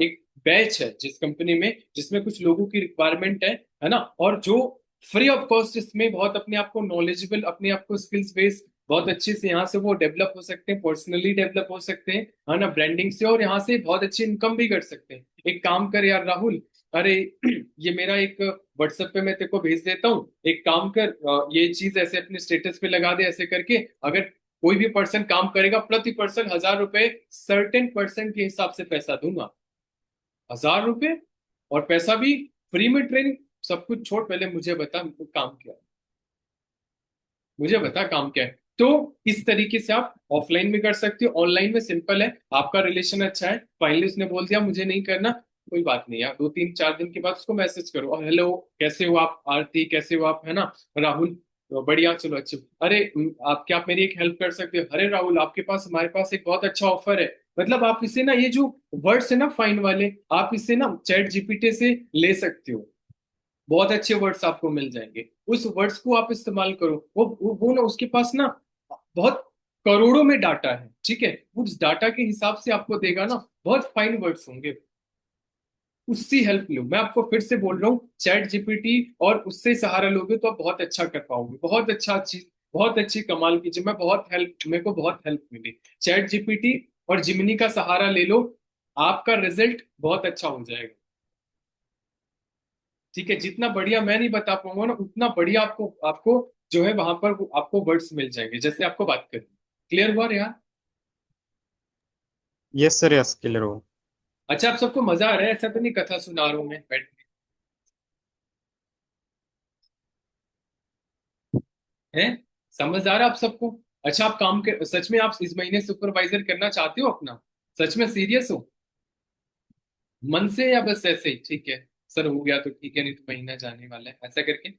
एक बैच है जिस कंपनी में, जिसमें कुछ लोगों की रिक्वायरमेंट है ना। और जो फ्री ऑफ कॉस्ट इसमें बहुत अपने आप को नॉलेजेबल, अपने आप को स्किल्स बेस बहुत अच्छे से यहाँ से वो डेवलप हो सकते हैं, पर्सनली डेवलप हो सकते हैं, है ना, ब्रांडिंग से। और यहाँ से बहुत अच्छी इनकम भी कर सकते हैं। एक काम कर यार राहुल, अरे ये मेरा एक व्हाट्सएप पे मैं तेरे को भेज देता हूँ, एक काम कर, ये चीज ऐसे अपने स्टेटस पे लगा दे, ऐसे करके। अगर कोई भी पर्सन काम करेगा, प्रति पर्सन 1,000 रुपए सर्टेन पर्सन के हिसाब से पैसा दूंगा, 1,000 रुपए। और पैसा भी फ्री में, ट्रेनिंग सब कुछ छोड़, पहले मुझे बता काम क्या है, मुझे बता काम क्या है। तो इस तरीके से आप ऑफलाइन में कर सकते हो। ऑनलाइन में सिंपल है, आपका रिलेशन अच्छा है, फाइनली उसने बोल दिया मुझे नहीं करना, कोई बात नहीं यार, 2 3 4 दिन के बाद उसको मैसेज करो, और हेलो कैसे हो आप, आरती कैसे हो आप, है ना, राहुल बढ़िया, चलो अच्छे, अरे क्या आप मेरी एक हेल्प कर सकते हो, अरे राहुल आपके पास हमारे पास एक बहुत अच्छा ऑफर है। मतलब आप इसे ना, ये जो वर्ड्स है ना फाइन वाले, आप इसे ना चैट जीपीटी से ले सकते हो, बहुत अच्छे वर्ड्स आपको मिल जाएंगे, उस वर्ड्स को आप इस्तेमाल करो। वो ना उसके पास ना बहुत करोड़ों में डाटा है, ठीक है, उस डाटा के हिसाब से आपको देगा ना, बहुत फाइन वर्ड्स होंगे, उससे हेल्प लो। मैं आपको फिर से बोल रहा हूँ, चैट जीपीटी और उससे सहारा लोगे तो आप बहुत अच्छा कर पाओगे, बहुत अच्छा चीज, बहुत अच्छी कमाल की चीज। मेरे को बहुत हेल्प मिली, चैट जीपीटी और जिमिनी का सहारा ले लो, आपका रिजल्ट बहुत अच्छा हो जाएगा। ठीक है, जितना बढ़िया मैं नहीं बता पाऊंगा ना, उतना बढ़िया आपको आपको जो है वहां पर आपको वर्ड्स मिल जाएंगे, जैसे आपको बात करें। क्लियर हुआ यार? यस सर, यस क्लियर हो। अच्छा, आप सबको मजा आ रहा है? ऐसा तो नहीं कथा सुना रहा हूं मैं बैठ के, हैं? समझ आ रहा है आप सबको? अच्छा, आप काम कर, सच में आप इस महीने सुपरवाइजर करना चाहते हो अपना? सच में सीरियस हो, मन से, या बस ऐसे ही ठीक है सर हो गया तो ठीक है, नहीं तो महीना जाने वाला है ऐसा करके?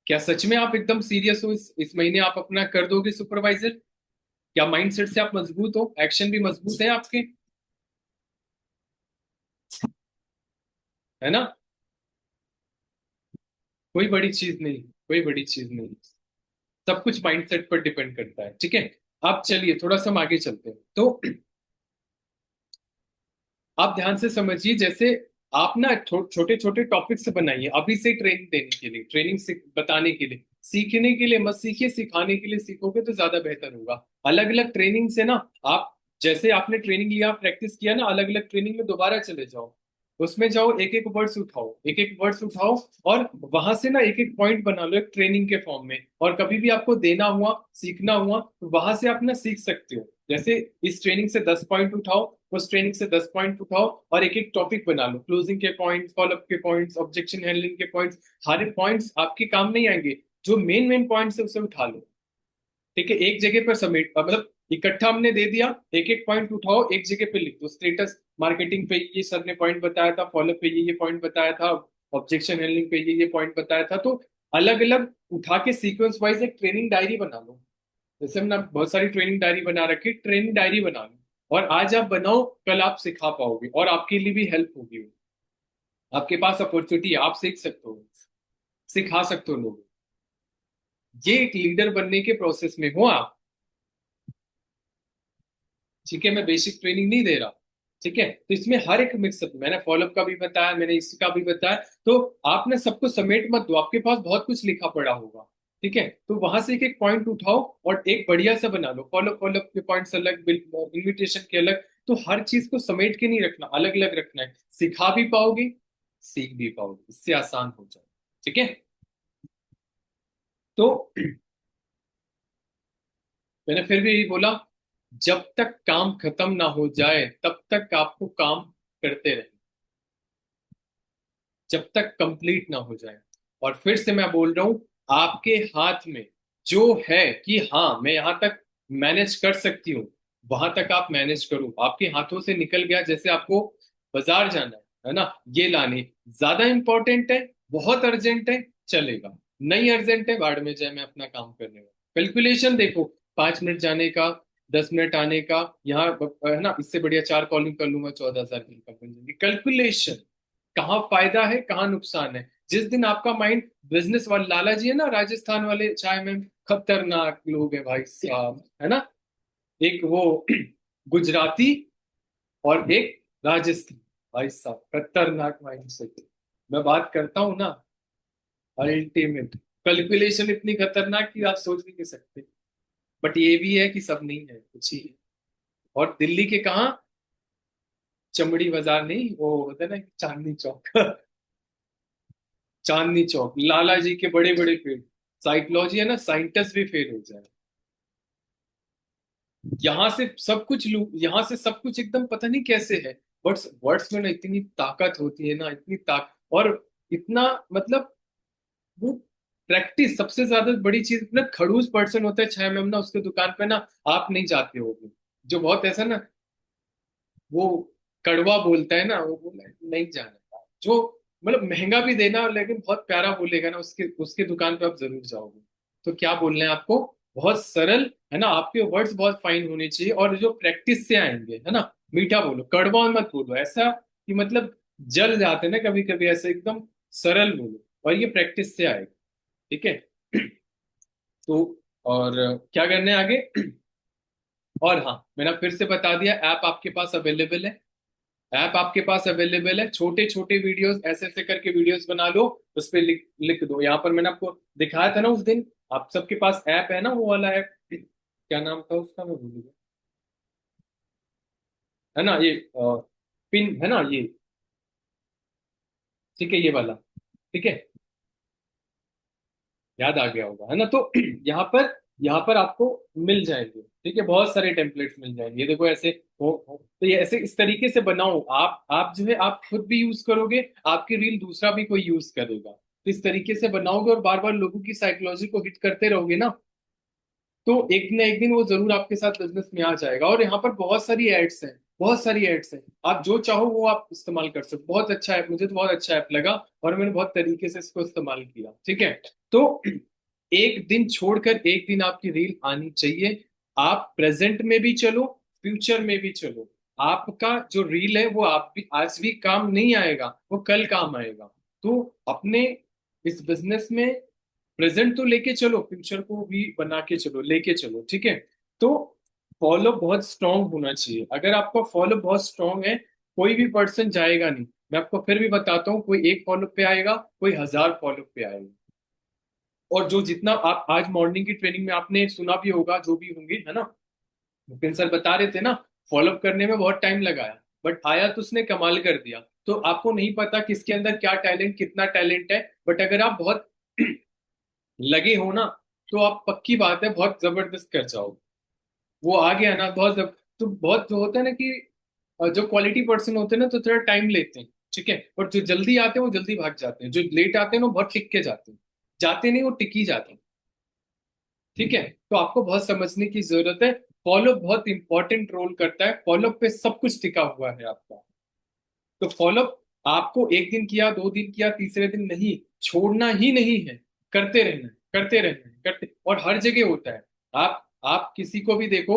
क्या सच में आप एकदम सीरियस हो, इस महीने आप अपना कर दोगे सुपरवाइजर? क्या माइंडसेट से आप मजबूत हो, एक्शन भी मजबूत है आपके, है ना? कोई बड़ी चीज नहीं, कोई बड़ी चीज नहीं, सब कुछ माइंडसेट पर डिपेंड करता है, ठीक है। आप चलिए थोड़ा सा हम आगे चलते हैं, तो आप ध्यान से समझिए, जैसे आप ना छोटे छोटे टॉपिक्स बनाइए अभी से ट्रेनिंग देने के लिए, बताने के लिए, सीखने के लिए मत सीखिए, सिखाने के लिए सीखोगे तो ज्यादा बेहतर होगा। अलग अलग ट्रेनिंग से ना, आप जैसे आपने ट्रेनिंग लिया, प्रैक्टिस किया ना, अलग अलग ट्रेनिंग में दोबारा चले जाओ, उसमें जाओ, एक एक वर्ड्स उठाओ, एक एक वर्ड्स उठाओ, और वहां से ना एक एक पॉइंट बना लो एक ट्रेनिंग के फॉर्म में, और कभी भी आपको देना हुआ, सीखना हुआ, तो वहां से आप ना सीख सकते हो। जैसे इस ट्रेनिंग से 10 पॉइंट उठाओ, उस ट्रेनिंग से 10 पॉइंट उठाओ, और एक एक टॉपिक बना लो, क्लोजिंग के पॉइंट्स, फॉलोअप के पॉइंट्स, ऑब्जेक्शन हैंडलिंग के पॉइंट्स। सारे पॉइंट्स आपके काम नहीं आएंगे, जो मेन मेन पॉइंट्स है उसे उठा लो, ठीक है, एक जगह पर समेट, मतलब इकट्ठा हमने दे दिया, एक एक पॉइंट उठाओ, एक जगह पे लिख दो, स्टेटस मार्केटिंग पे ये सर ने पॉइंट बताया था, फॉलोअप पे ये पॉइंट बताया था, ऑब्जेक्शन हैंडलिंग पे ये पॉइंट बताया था, तो अलग अलग उठा के सीक्वेंस वाइज एक ट्रेनिंग डायरी बना लो। जैसे हमने बहुत सारी ट्रेनिंग डायरी बना रखी, ट्रेनिंग डायरी बना लो, और आज आप बनाओ, कल आप सिखा पाओगे, और आपके लिए भी हेल्प होगी, आपके पास अपॉर्चुनिटी है, आप सीख सकते हो, सिखा सकते हो लोग, ये एक लीडर बनने के प्रोसेस में हो आप, ठीक है, मैं बेसिक ट्रेनिंग नहीं दे रहा, ठीक है, तो इसमें हर एक मिक्सअप, मैंने फॉलोअप का भी बताया, मैंने इसका भी बताया, तो आपने सबको समेट मत दो, आपके पास बहुत कुछ लिखा पड़ा होगा, ठीक है, तो वहां से एक एक पॉइंट उठाओ और एक बढ़िया सा बना लो, फॉलोअप फॉलोअप के पॉइंट्स अलग, इन्विटेशन के अलग, तो हर चीज को समेट के नहीं रखना, अलग अलग रखना है, सिखा भी पाओगे, सीख भी पाओगे, इससे आसान हो जाए, ठीक है। तो मैंने फिर भी यही बोला, जब तक काम खत्म ना हो जाए तब तक आपको काम करते रहे, जब तक कंप्लीट ना हो जाए। और फिर से मैं बोल रहा हूं, आपके हाथ में जो है कि हाँ मैं यहां तक मैनेज कर सकती हूँ, वहां तक आप मैनेज करो, आपके हाथों से निकल गया, जैसे आपको बाजार जाना है ना, ये लाने ज्यादा इंपॉर्टेंट है, बहुत अर्जेंट है, चलेगा, नहीं अर्जेंट है, बाढ़ में जाए, मैं अपना काम करने वाला, कैलकुलेशन देखो, 5 मिनट जाने का, 10 मिनट आने का, यहाँ है ना, इससे बढ़िया 4 कॉलिंग कर लूंगा, 14,000 की इनकम बन जाएगी, कैलकुलेशन, कहाँ फायदा है कहाँ नुकसान है। जिस दिन आपका माइंड, बिजनेस वाले लाला जी है ना, राजस्थान वाले चाय में, खतरनाक लोग हैं भाई साहब, है ना, एक वो गुजराती और एक राजस्थानी, भाई साहब खतरनाक माइंड सेट, मैं बात करता हूँ ना, अल्टीमेट कैलकुलेशन इतनी खतरनाक कि आप सोच भी नहीं सकते। बट ये भी है कि सब नहीं है, कुछ ही है। और दिल्ली के कहाँ, चमड़ी बाजार नहीं, वो होता है ना चांदनी चौक चांदनी चौक, लाला जी के बड़े बड़े पेड़, साइकोलॉजी है ना, साइंटिस्ट भी फेल हो जाए, यहाँ से सब कुछ लू, यहाँ से सब कुछ एकदम पता नहीं कैसे है, बट वर्ड्स में ना इतनी ताकत होती है ना, इतनी और इतना, मतलब वो प्रैक्टिस सबसे ज्यादा बड़ी चीज, इतना खड़ूस पर्सन होता है 6 mm ना, उसके दुकान पे ना आप नहीं जाते होगे, जो बहुत ऐसा ना, वो कड़वा बोलता है ना, वो बोला नहीं जाना। जो मतलब महंगा भी देना लेकिन बहुत प्यारा बोलेगा ना, उसके उसके दुकान पे आप जरूर जाओगे। तो क्या बोलना है आपको, बहुत सरल है ना, आपके वर्ड्स बहुत फाइन होने चाहिए और जो प्रैक्टिस से आएंगे है ना। मीठा बोलो, कड़वा मत बोलो ऐसा कि मतलब जल जाते हैं ना कभी कभी, ऐसे एकदम सरल बोलो, और ये प्रैक्टिस से आएगा। ठीक है। तो और क्या करना है आगे। और हाँ, मैंने फिर से बता दिया, ऐप आपके पास अवेलेबल है। ऐप आपके पास अवेलेबल है, छोटे छोटे वीडियोस ऐसे ऐसे करके वीडियोस बना लो, उस पर लिख लिख दो। यहाँ पर मैंने आपको दिखाया था ना उस दिन, आप सबके पास ऐप है ना, वो वाला ऐप, क्या नाम था उसका मैं भूल गया, है ना ये पिन है ना ये, ठीक है ये वाला, ठीक है, याद आ गया होगा है ना। तो यहाँ पर आपको मिल जाएंगे, ठीक है, बहुत सारे टेम्पलेट्स मिल जाएंगे। ये देखो ऐसे हो तो ये ऐसे इस तरीके से बनाओ, आप जो है आप खुद भी यूज करोगे, आपकी रील दूसरा भी कोई यूज करेगा। तो इस तरीके से बनाओगे और बार बार लोगों की साइकोलॉजी को हिट करते रहोगे ना, तो एक ना एक दिन वो जरूर आपके साथ बिजनेस में आ जाएगा। और यहाँ पर बहुत सारी एड्स हैं, बहुत सारी एड्स हैं, आप जो चाहो वो आप इस्तेमाल कर सकते हो। बहुत अच्छा ऐप, मुझे तो बहुत अच्छा ऐप लगा और मैंने बहुत तरीके से इसको इस्तेमाल किया। ठीक है। तो एक दिन छोड़कर एक दिन आपकी रील आनी चाहिए। आप प्रेजेंट में भी चलो, फ्यूचर में भी चलो, आपका जो रील है वो आप भी आज भी काम नहीं आएगा, वो कल काम आएगा। तो अपने इस बिजनेस में प्रेजेंट तो लेके चलो, फ्यूचर को भी बना के चलो, लेके चलो। ठीक है। तो फॉलो बहुत स्ट्रांग होना चाहिए। अगर आपका फॉलो बहुत स्ट्रांग है, कोई भी पर्सन जाएगा नहीं। मैं आपको फिर भी बताता हूँ, कोई एक फॉलो पे आएगा, कोई 1000 फॉलो पे आएगा। और जो जितना आप आज मॉर्निंग की ट्रेनिंग में आपने सुना भी होगा, जो भी होंगे है ना, मुकेश सर बता रहे थे ना, फॉलो अप करने में बहुत टाइम लगाया, बट आया तो उसने कमाल कर दिया। तो आपको नहीं पता किसके अंदर क्या टैलेंट, कितना टैलेंट है, बट अगर आप बहुत लगे हो ना, तो आप पक्की बात है बहुत जबरदस्त कर जाओगे। वो आ गया ना बहुत तो बहुत जो होता है ना कि जो क्वालिटी पर्सन होते हैं ना तो थोड़ा टाइम लेते हैं। ठीक है। और जो जल्दी आते हैं वो जल्दी भाग जाते हैं, जो लेट आते हैं ना वो बहुत टिक के जाते हैं, जाते नहीं वो टिक ही जाते हैं। ठीक है। तो आपको बहुत समझने की जरूरत है। फॉलो बहुत इंपॉर्टेंट रोल करता है, फॉलो पे सब कुछ टिका हुआ है आपका। तो फॉलो आपको एक दिन किया, दो दिन किया, तीसरे दिन नहीं, छोड़ना ही नहीं है, करते रहना है, करते रहना है, करते। और हर जगह होता है। आप किसी को भी देखो,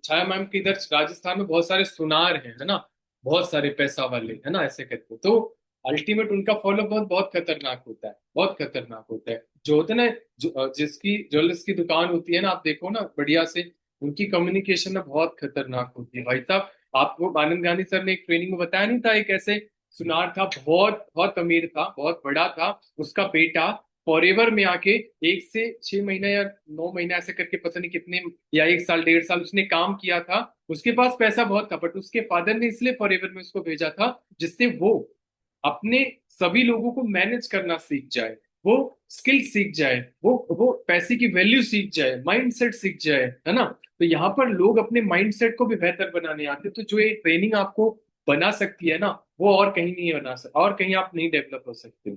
छाया मैम के इधर राजस्थान में बहुत सारे सुनार हैं है ना, बहुत सारे पैसा वाले है ना, ऐसे करते तो अल्टीमेट उनका फॉलो बहुत बहुत खतरनाक होता है, बहुत खतरनाक होता है। जो होता है ना, जिसकी ज्वेलर्स की दुकान होती है ना, आप देखो ना बढ़िया से, उनकी कम्युनिकेशन ना बहुत खतरनाक होती है भाई साहब। आपको आनंद गांधी सर ने एक ट्रेनिंग में बताया नहीं था, एक ऐसे सुनार था, बहुत बहुत अमीर था, बहुत बड़ा था, उसका बेटा फॉरेवर में आके 1 से 6 महीना या 9 महीना ऐसे करके पता नहीं कितने, या 1 साल 1.5 साल उसने काम किया था। उसके पास पैसा बहुत था, बट उसके फादर ने इसलिए फॉरेवर में उसको भेजा था जिससे वो अपने सभी लोगों को मैनेज करना सीख जाए, वो स्किल सीख जाए, वो पैसे की वैल्यू सीख जाए, माइंडसेट सीख जाए, है ना। तो यहाँ पर लोग अपने माइंडसेट को भी बेहतर बनाने आते हैं। तो जो ये ट्रेनिंग आपको बना सकती है ना, वो और कहीं नहीं बना सकते, और कहीं आप नहीं डेवलप हो सकते।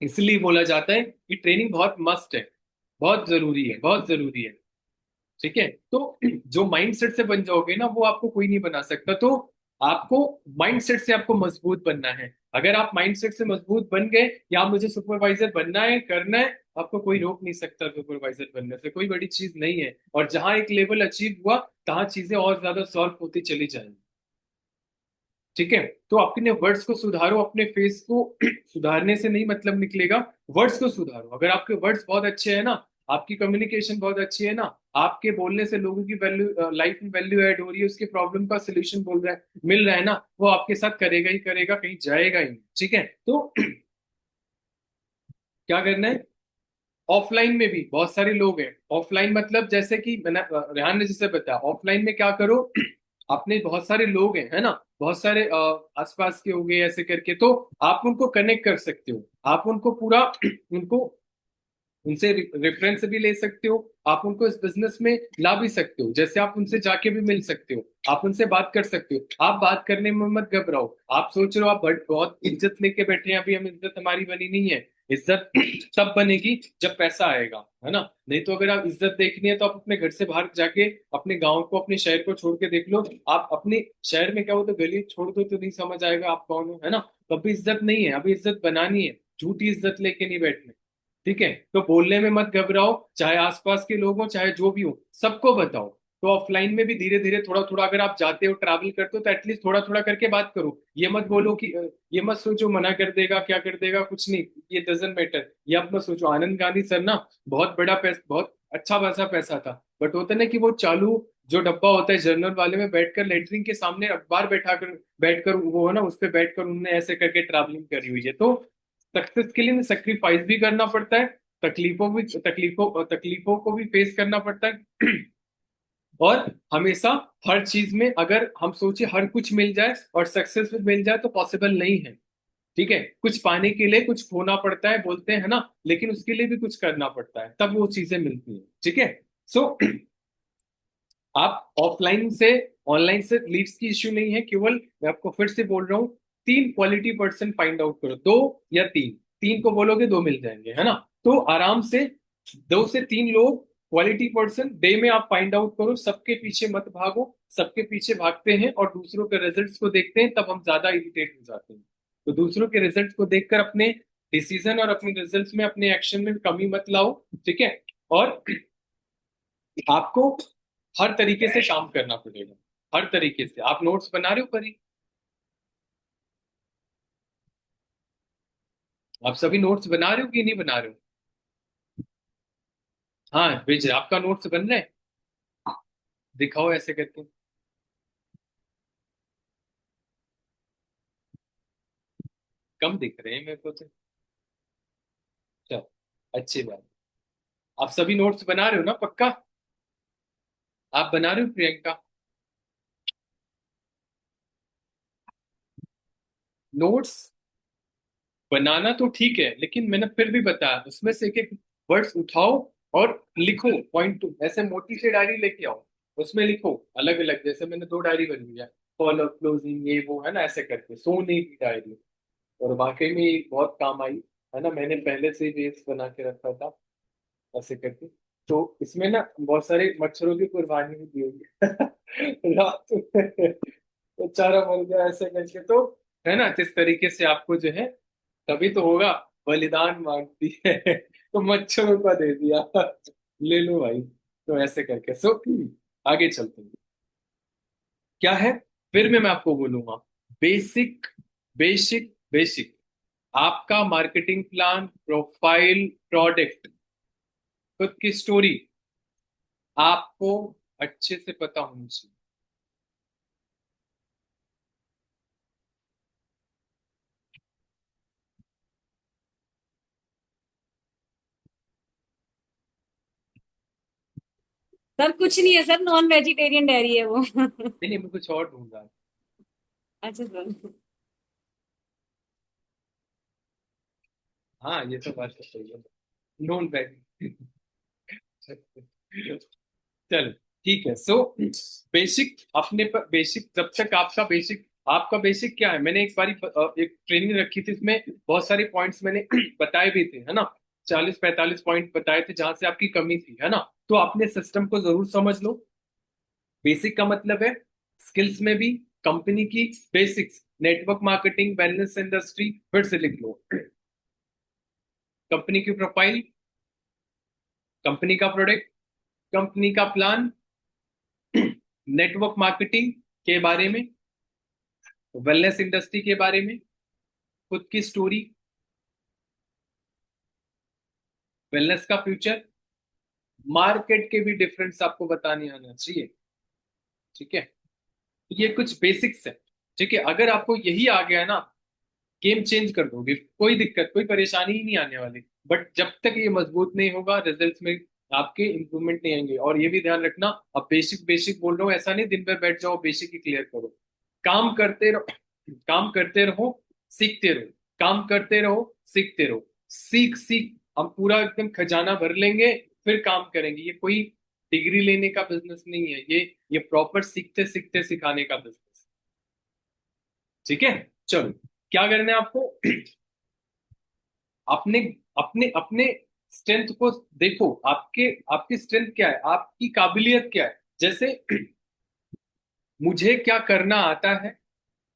इसलिए बोला जाता है कि ट्रेनिंग बहुत मस्ट है, बहुत जरूरी है, बहुत जरूरी है। ठीक है। तो जो माइंडसेट से बन जाओगे ना, वो आपको कोई नहीं बना सकता। तो आपको माइंडसेट से आपको मजबूत बनना है। अगर आप माइंडसेट से मजबूत बन गए, या मुझे सुपरवाइजर बनना है, करना है, आपको कोई रोक नहीं सकता सुपरवाइजर बनने से, कोई बड़ी चीज नहीं है। और जहां एक लेवल अचीव हुआ, तहां चीजें और ज्यादा सॉल्व होती चली जाएंगी। ठीक है। तो अपने वर्ड्स को सुधारो, अपने फेस को सुधारने से नहीं मतलब निकलेगा, वर्ड्स को सुधारो। अगर आपके वर्ड्स बहुत अच्छे हैं ना, आपकी कम्युनिकेशन बहुत अच्छी है ना, आपके बोलने से लोगों की वैल्यू, लाइफ में वैल्यू ऐड हो रही है, उसके प्रॉब्लम का सोल्यूशन बोल रहा है, मिल रहा है ना, वो आपके साथ करेगा ही करेगा, कहीं जाएगा ही नहीं। ठीक है। तो क्या करना है, ऑफलाइन में भी बहुत सारे लोग हैं। ऑफलाइन मतलब जैसे कि मैंने रेहान ने जैसे बताया, ऑफलाइन में क्या करो, अपने बहुत सारे लोग हैं है ना, बहुत सारे आसपास के हो गए ऐसे करके, तो आप उनको कनेक्ट कर सकते हो, आप उनको पूरा उनको उनसे रेफरेंस भी ले सकते हो, आप उनको इस बिजनेस में ला भी सकते हो, जैसे आप उनसे जाके भी मिल सकते हो, आप उनसे बात कर सकते हो। आप बात करने में मत घबराओ। आप सोच रहे हो आप बहुत इज्जत लेके बैठे हैं, अभी हम इज्जत हमारी बनी नहीं है। इज्जत तब बनेगी जब पैसा आएगा, है ना। नहीं तो अगर आप इज्जत देखनी है तो आप अपने घर से बाहर जाके अपने गांव को, अपने शहर को छोड़ के देख लो। आप अपने शहर में क्या हो तो गली छोड़ दो तो नहीं समझ आएगा आप कौन हो, है ना। तो अभी इज्जत नहीं है, अभी इज्जत बनानी है, झूठी इज्जत लेके नहीं बैठने। ठीक है, तो बोलने में मत घबराओ, चाहे आसपास के लोग हो चाहे जो भी हो, सबको बताओ। तो ऑफलाइन में भी धीरे धीरे थोड़ा थोड़ा, अगर आप जाते हो ट्रैवल करते हो तो एटलीस्ट थोड़ा थोड़ा करके बात करो। ये मत बोलो कि ये मत सोचो मना कर देगा क्या कर देगा, कुछ नहीं, ये डजेंट मैटर। ये आप मत सोचो। आनंद गांधी सर ना बहुत बड़ा पैसा, बहुत अच्छा खासा पैसा था, बट होता है ना कि वो चालू जो डब्बा होता है जर्नल वाले में बैठकर लेटरिन के सामने अखबार बैठकर वो है ना उस पर बैठकर उन्होंने ऐसे करके ट्रैवलिंग करी हुई है। तो सक्सेस के लिए सेक्रीफाइस भी करना पड़ता है, तकलीफों को भी फेस करना पड़ता है। और हमेशा हर चीज में अगर हम सोचे हर कुछ मिल जाए और सक्सेस भी मिल जाए तो पॉसिबल नहीं है। ठीक है, कुछ पाने के लिए कुछ खोना पड़ता है बोलते हैं ना, लेकिन उसके लिए भी कुछ करना पड़ता है, तब वो चीजें मिलती हैं। ठीक है। सो आप ऑफलाइन से ऑनलाइन से लीड्स की इश्यू नहीं है, केवल मैं आपको फिर से बोल रहा हूँ, 3 क्वालिटी पर्सन फाइंड आउट करो, 2 या 3। 3 को बोलोगे 2 मिल जाएंगे, है ना। तो आराम से 2 से 3 लोग क्वालिटी पर्सन डे में आप फाइंड आउट करो। सबके पीछे मत भागो, सबके पीछे भागते हैं और दूसरों के रिजल्ट्स को देखते हैं, तब हम ज्यादा इरिटेट हो जाते हैं। तो दूसरों के रिजल्ट्स को देखकर अपने डिसीजन और अपने रिजल्ट्स में, अपने एक्शन में कमी मत लाओ। ठीक है। और आपको हर तरीके से काम करना पड़ेगा, हर तरीके से। आप नोट्स बना रहे हो परी? आप सभी नोट्स बना रहे हो कि नहीं बना रहे हो? हाँ भेज, आपका नोट्स बन रहा है, दिखाओ ऐसे करके। कम दिख रहे हैं मेरे को तो। चलो, अच्छी बात। आप सभी नोट्स बना रहे हो ना, पक्का? आप बना रहे हो प्रियंका? नोट्स बनाना तो ठीक है, लेकिन मैंने फिर भी बताया उसमें से एक एक वर्ड्स उठाओ और लिखो, पॉइंट टू, ऐसे मोटी सी डायरी लेके आओ, उसमें लिखो अलग अलग। जैसे मैंने 2 डायरी बनी है, कॉल और क्लोजिंग, ये वो, है ना, ऐसे करके सोने की डायरी। और वाकई में ये बहुत काम आई, है ना। मैंने पहले से ही बेस बना के रखा था ऐसे करके। तो इसमें ना बहुत सारे मच्छरों की कुर्बानी भी दी हुई है। रात में बेचारा मर गया ऐसे करके, तो है ना, जिस तरीके से आपको जो है, तभी तो होगा, बलिदान मांगती है तो मच्छरों का दे दिया, ले लो भाई। तो ऐसे करके आगे चलते हैं। क्या है, फिर मैं आपको बोलूंगा, बेसिक बेसिक बेसिक, आपका मार्केटिंग प्लान, प्रोफाइल, प्रोडक्ट, खुद की स्टोरी आपको अच्छे से पता होनी चाहिए। सर कुछ नहीं है सर, नॉन वेजिटेरियन डेयरी है वो। नहीं नहीं, मैं कुछ और ढूंढ रहा। अच्छा सर। हाँ ये तो बात तो सही है, नॉन वेज। चलो ठीक है। सो बेसिक, अपने पर बेसिक, जब तक आपका बेसिक, आपका बेसिक क्या है, मैंने एक बारी एक ट्रेनिंग रखी थी, इसमें बहुत सारे पॉइंट्स मैंने बताए भी थे, है ना। 40-45 पॉइंट बताए थे जहां से आपकी कमी थी, है ना। तो अपने सिस्टम को जरूर समझ लो। बेसिक का मतलब है स्किल्स में भी, कंपनी की basics, network marketing, wellness industry, फिर से लिख लो, कंपनी की प्रोफाइल, कंपनी का प्रोडक्ट, कंपनी का प्लान, नेटवर्क मार्केटिंग के बारे में, वेलनेस इंडस्ट्री के बारे में, खुद की स्टोरी, वेलनेस का फ्यूचर, मार्केट के भी डिफरेंस आपको बताने आना चाहिए। ठीक है, ये कुछ बेसिक्स है। ठीक है, अगर आपको यही आ गया ना, गेम चेंज कर दोगे, कोई दिक्कत, कोई परेशानी ही नहीं आने वाली। बट जब तक ये मजबूत नहीं होगा, रिजल्ट्स में आपके इंप्रूवमेंट नहीं आएंगे। और ये भी ध्यान रखना, अब बेसिक बेसिक बोल रहा हूँ, ऐसा नहीं दिन भर बैठ जाओ बेसिक ही क्लियर करो। काम करते रहो, काम करते रहो, सीखते रहो, काम करते रहो, सीखते रहो, सीख सीख हम पूरा एकदम खजाना भर लेंगे फिर काम करेंगे। ये कोई डिग्री लेने का बिजनेस नहीं है, ये प्रॉपर सीखते सीखते सिखाने का बिजनेस। ठीक है, चलो क्या करना है आपको? अपने अपने अपने स्ट्रेंथ को देखो। आपके आपकी स्ट्रेंथ क्या है, आपकी काबिलियत क्या है। जैसे मुझे क्या करना आता है,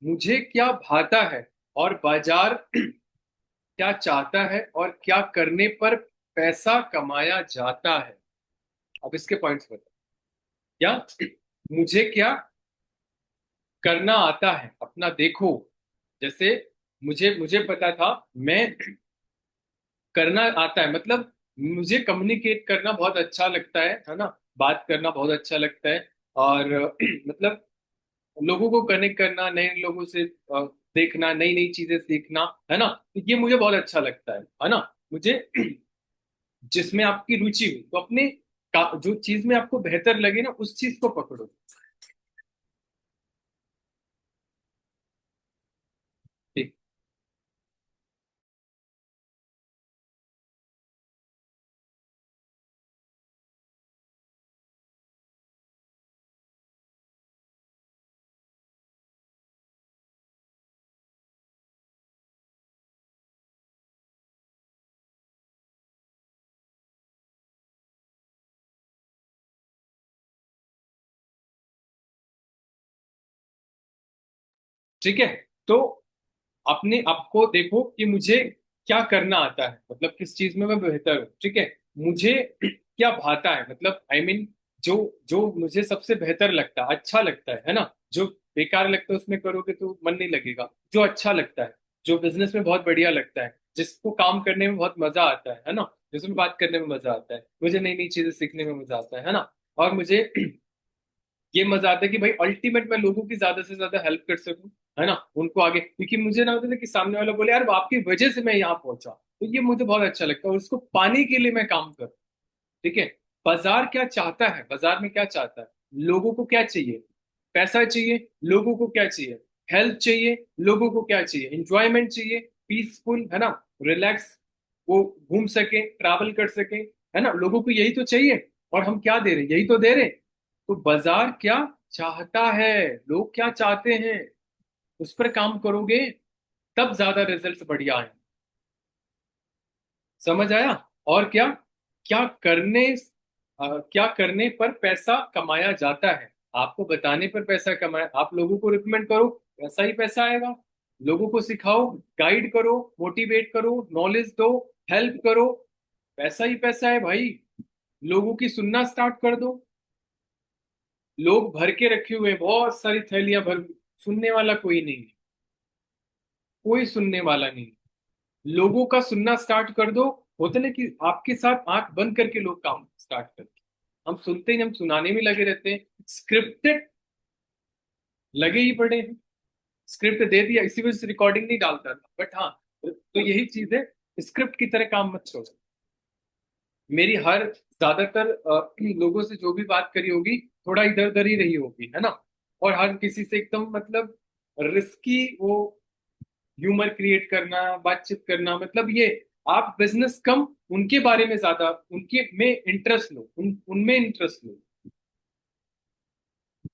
मुझे क्या भाता है, और बाजार क्या चाहता है, और क्या करने पर पैसा कमाया जाता है। अब इसके पॉइंट्स बताओ। क्या मुझे क्या करना आता है अपना देखो। जैसे मुझे मुझे पता था, मैं करना आता है मतलब मुझे कम्युनिकेट करना बहुत अच्छा लगता है ना, बात करना बहुत अच्छा लगता है। और मतलब लोगों को कनेक्ट करना, नए लोगों से देखना, नई नई चीजें सीखना, है ना, तो ये मुझे बहुत अच्छा लगता है ना। मुझे जिसमें आपकी रुचि हो तो अपने जो चीज में आपको बेहतर लगे ना उस चीज को पकड़ो। ठीक। ठीक है, तो अपने आप को देखो कि मुझे क्या करना आता है, मतलब किस चीज में मैं बेहतर हूँ। ठीक है, मुझे क्या भाता है, मतलब आई मीन जो जो मुझे सबसे बेहतर लगता है, अच्छा लगता है ना। जो बेकार लगता है उसमें करोगे तो मन नहीं लगेगा। जो अच्छा लगता है, जो बिजनेस में बहुत बढ़िया लगता है, जिसको काम करने में बहुत मजा आता है ना, जिसमें बात करने में मजा आता है, मुझे नई नई चीजें सीखने में मजा आता है ना। और मुझे ये मजा आता है कि भाई अल्टीमेट मैं लोगों की ज्यादा से ज्यादा हेल्प कर सकूं, है ना, उनको आगे। क्योंकि मुझे ना होता था कि सामने वाला बोले यार वो आपकी वजह से मैं यहाँ पहुंचा, तो ये मुझे बहुत अच्छा लगता है और उसको पाने के लिए मैं काम करूँ। ठीक है, बाजार क्या चाहता है, बाजार में क्या चाहता है, लोगों को क्या चाहिए, पैसा चाहिए, लोगों को क्या चाहिए, हेल्थ चाहिए, लोगों को क्या चाहिए, इंजॉयमेंट चाहिए, पीसफुल, है ना, रिलैक्स, वो घूम सके, ट्रैवल कर सके, है ना, लोगों को यही तो चाहिए। और हम क्या दे रहे हैं, यही तो दे रहे हैं। तो बाजार क्या चाहता है, लोग क्या चाहते हैं, उस पर काम करोगे तब ज्यादा रिजल्ट्स बढ़िया है। समझ आया? और क्या क्या करने क्या करने पर पैसा कमाया जाता है, आपको बताने पर पैसा कमाया। आप लोगों को रिकमेंड करो, पैसा ही पैसा आएगा। लोगों को सिखाओ, गाइड करो, मोटिवेट करो, नॉलेज दो, हेल्प करो, पैसा ही पैसा है भाई। लोगों की सुनना स्टार्ट कर दो। लोग भर के रखे हुए हैं, बहुत सारी थैलियां भर, सुनने वाला कोई नहीं है, कोई सुनने वाला नहीं। लोगों का सुनना स्टार्ट कर दो। होता ना कि आपके साथ आंख बंद करके लोग काम स्टार्ट करते, हम सुनते ही हम सुनाने में लगे रहते हैं, स्क्रिप्टेड लगे ही पड़े हैं। स्क्रिप्ट दे दिया, इसी वजह से रिकॉर्डिंग नहीं डालता था, बट हाँ, तो यही चीज है, स्क्रिप्ट की तरह काम मत छोड़ो। मेरी हर ज्यादातर लोगों से जो भी बात करी होगी थोड़ा इधर उधर ही रही होगी, है ना। और हर किसी से एकदम मतलब रिस्की वो ह्यूमर क्रिएट करना, बातचीत करना, मतलब ये आप बिजनेस कम, उनके बारे में ज्यादा, उनके में इंटरेस्ट लो, उनमें इंटरेस्ट लो।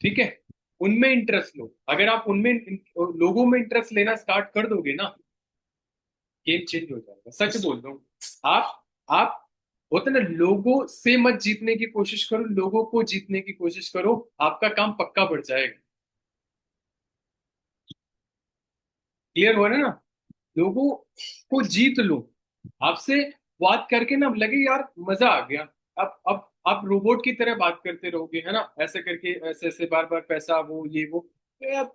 ठीक है, उनमें इंटरेस्ट लो। अगर आप उनमें लोगों में इंटरेस्ट लेना स्टार्ट कर दोगे ना, गेम चेंज हो जाएगा, सच बोल रहा हूँ। आप होता ना, लोगों से मत जीतने की कोशिश करो, लोगों को जीतने की कोशिश करो, आपका काम पक्का बढ़ जाएगा। क्लियर हो रहा है ना? लोगों को जीत लो, आपसे बात करके ना लगे यार मजा आ गया। अब आप रोबोट की तरह बात करते रहोगे, है ना, ऐसे करके ऐसे ऐसे बार बार पैसा वो ये वो, तो यार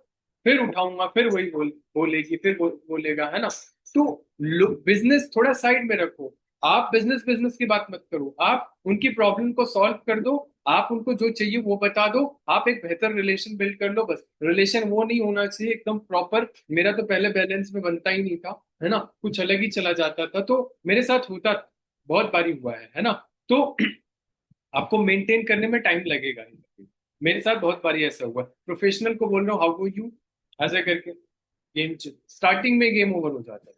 फिर उठाऊंगा, फिर वही बोलेगी, फिर बोलेगा, है ना। तो बिजनेस थोड़ा साइड में रखो। आप बिजनेस बिजनेस की बात मत करो, आप उनकी प्रॉब्लम को सॉल्व कर दो। आप उनको जो चाहिए वो बता दो, आप एक बेहतर रिलेशन बिल्ड कर लो। बस रिलेशन वो नहीं होना चाहिए एकदम प्रॉपर, मेरा तो पहले बैलेंस में बनता ही नहीं था, है ना, कुछ अलग ही चला जाता था, तो मेरे साथ होता, बहुत बारी हुआ है ना। तो आपको मेंटेन करने में टाइम लगेगा। मेरे साथ बहुत बारी ऐसा हुआ, प्रोफेशनल को बोल रहा हूँ हाउ डू यू, ऐसा करके गेम स्टार्टिंग में गेम ओवर हो जाता है।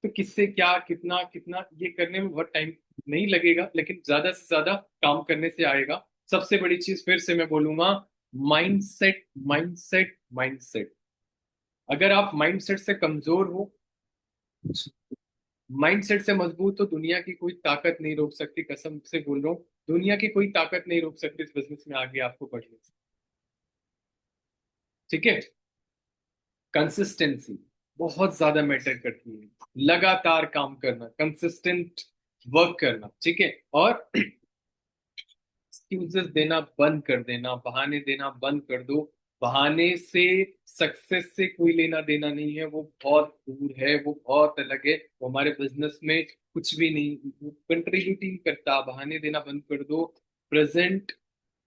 तो किससे क्या कितना कितना ये करने में बहुत टाइम नहीं लगेगा, लेकिन ज्यादा से ज्यादा काम करने से आएगा। सबसे बड़ी चीज फिर से मैं बोलूंगा, माइंडसेट माइंडसेट माइंडसेट। अगर आप माइंडसेट से कमजोर हो, माइंडसेट से मजबूत हो, दुनिया की कोई ताकत नहीं रोक सकती, कसम से बोल रहा हूँ, दुनिया की कोई ताकत नहीं रोक सकती इस बिजनेस में आगे आपको बढ़ने से। ठीक है। कंसिस्टेंसी बहुत ज्यादा मैटर करती है, लगातार काम करना, कंसिस्टेंट वर्क करना। ठीक है। और एक्सक्यूजेस देना बंद कर देना, बहाने देना बंद कर दो। बहाने से सक्सेस से कोई लेना देना नहीं है, वो बहुत दूर है, वो बहुत अलग है, वो हमारे बिजनेस में कुछ भी नहीं कंट्रीब्यूट ही करता। बहाने देना बंद कर दो। प्रेजेंट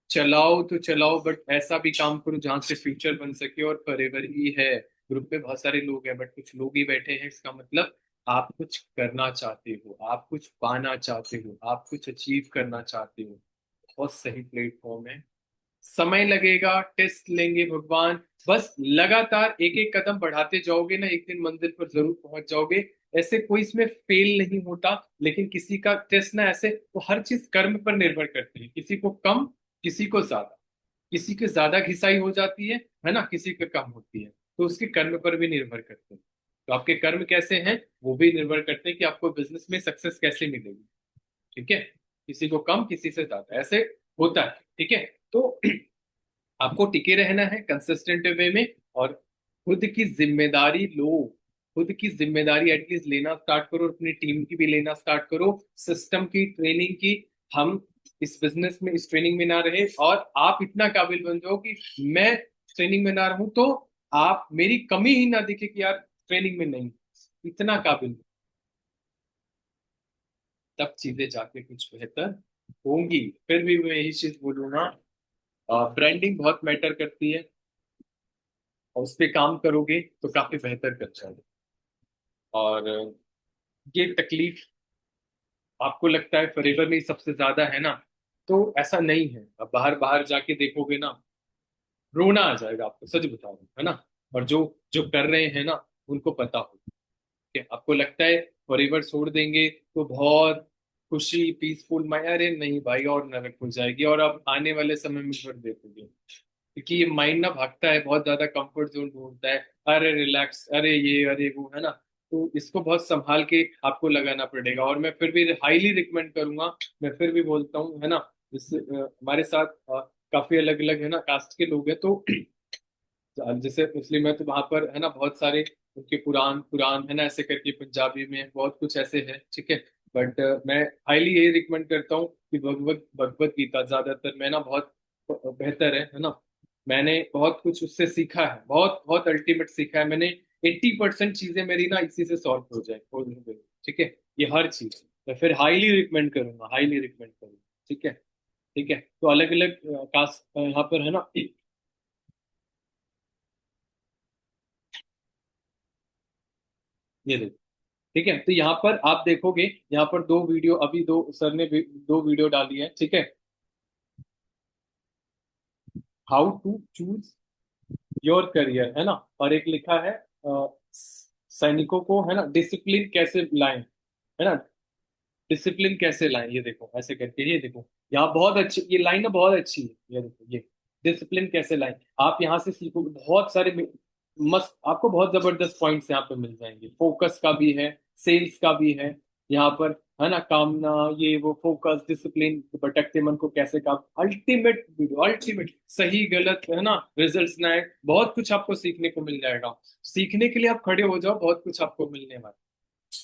चलाओ तो चलाओ, बट ऐसा भी काम करो जहां से फ्यूचर बन सके और फॉरएवर ही है। ग्रुप में बहुत सारे लोग हैं बट कुछ लोग ही बैठे हैं, इसका मतलब आप कुछ करना चाहते हो, आप कुछ पाना चाहते हो, आप कुछ अचीव करना चाहते हो। बहुत सही प्लेटफॉर्म है। समय लगेगा, टेस्ट लेंगे भगवान, बस लगातार एक एक कदम बढ़ाते जाओगे ना, एक दिन मंजिल पर जरूर पहुंच जाओगे। ऐसे कोई इसमें फेल नहीं होता, लेकिन किसी का टेस्ट ना ऐसे, वो हर चीज कर्म पर निर्भर करती है, किसी को कम, किसी को ज्यादा, किसी के ज्यादा घिसाई हो जाती है ना, किसी के कम होती है, तो उसके कर्म पर भी निर्भर करते हैं। तो आपके कर्म कैसे हैं वो भी निर्भर करते हैं कि आपको बिजनेस में सक्सेस कैसे मिलेगी। ठीक है। किसी को कम, किसी से ज्यादा, ऐसे होता है। ठीक है। तो आपको टिके रहना है कंसिस्टेंट वे में, और खुद की जिम्मेदारी लो। खुद की जिम्मेदारी एटलीस्ट लेना स्टार्ट करो, अपनी टीम की भी लेना स्टार्ट करो, सिस्टम की, ट्रेनिंग की। हम इस बिजनेस में, इस ट्रेनिंग में ना रहे और आप इतना काबिल बन जाओ कि मैं ट्रेनिंग में ना रहूं तो आप मेरी कमी ही ना दिखे कि यार ट्रेनिंग में नहीं, इतना काबिल, तब चीजें जाके कुछ बेहतर होंगी। फिर भी मैं यही चीज बोलूंगा, ब्रांडिंग बहुत मैटर करती है, और उस पर काम करोगे तो काफी बेहतर कर जाओगे। और ये तकलीफ आपको लगता है फॉरएवर में ही सबसे ज्यादा है ना, तो ऐसा नहीं है। अब बाहर बाहर जाके देखोगे ना, रोना आ जाएगा आपको, सच बता रहा हूं, है ना। और जो जो कर रहे हैं ना, उनको पता हो कि आपको लगता है फॉरएवर छोड़ देंगे तो बहुत खुशी, पीसफुल माइंड, अरे नहीं भाई, और नरक हो जाएगी, और अब आने वाले समय में फिर देखोगे, क्योंकि ये माइंड ना भागता है, बहुत ज्यादा कंफर्ट जोन ढूंढता है, अरे रिलैक्स, अरे ये अरे वो, है ना। तो इसको बहुत संभाल के आपको लगाना पड़ेगा। और मैं फिर भी हाईली रिकमेंड करूंगा, मैं फिर भी बोलता हूँ, है ना, हमारे साथ काफी अलग अलग, है ना, कास्ट के लोग हैं, तो जैसे मुस्लिम है तो वहां पर, है ना, बहुत सारे उनके कुरान कुरान, है ना, ऐसे करके पंजाबी में बहुत कुछ ऐसे है। ठीक है। बट मैं हाईली यही रिकमेंड करता हूँ कि भगवत भगवत गीता ज्यादातर, मैं ना बहुत बेहतर है ना। मैंने बहुत कुछ उससे सीखा है, बहुत बहुत अल्टीमेट सीखा है मैंने। 80% चीजें मेरी ना इसी से सॉल्व हो गई। ठीक है। ये हर चीज मैं फिर हाईली रिकमेंड करूंगा, हाईली रिकमेंड करूंगा। ठीक है। ठीक है। तो अलग अलग कास्ट यहाँ पर, है ना, ये देखो। ठीक है। तो यहाँ पर आप देखोगे, यहाँ पर दो वीडियो, अभी दो सर ने दो वीडियो डाली है। ठीक है। How to choose your career, है ना, और एक लिखा है सैनिकों को, है ना, डिसिप्लिन कैसे लाएं, है ना, डिसिप्लिन कैसे लाएं, ये देखो ऐसे करके, ये देखो यहाँ बहुत अच्छी ये लाइन है, बहुत अच्छी है, ये देखो, ये डिसिप्लिन कैसे लाएं। आप यहाँ से सीखोगे बहुत सारे मस्त, आपको बहुत जबरदस्त पॉइंट्स यहाँ पे मिल जाएंगे। फोकस का भी है, सेल्स का भी है यहाँ पर, है ना, कामना, ये वो, फोकस, डिसिप्लिन, भटकते मन को कैसे काम, अल्टीमेट वीडियो, अल्टीमेट, सही गलत, है ना, रिजल्ट्स ना आए, बहुत कुछ आपको सीखने को मिल जाएगा। सीखने के लिए आप खड़े हो जाओ, बहुत कुछ आपको मिलने वाला है।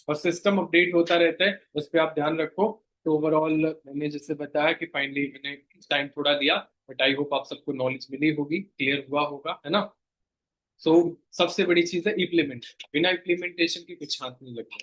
और सिस्टम अपडेट होता रहता है, उस पर आप ध्यान रखो। तो ओवरऑल मैंने जैसे बताया कि फाइनली मैंने टाइम थोड़ा दिया, बट आई होप आप सबको नॉलेज मिली होगी, क्लियर हुआ होगा, है ना। सो सबसे बड़ी चीज है इम्प्लीमेंट, बिना इम्प्लीमेंटेशन के कुछ हाथ नहीं लगता।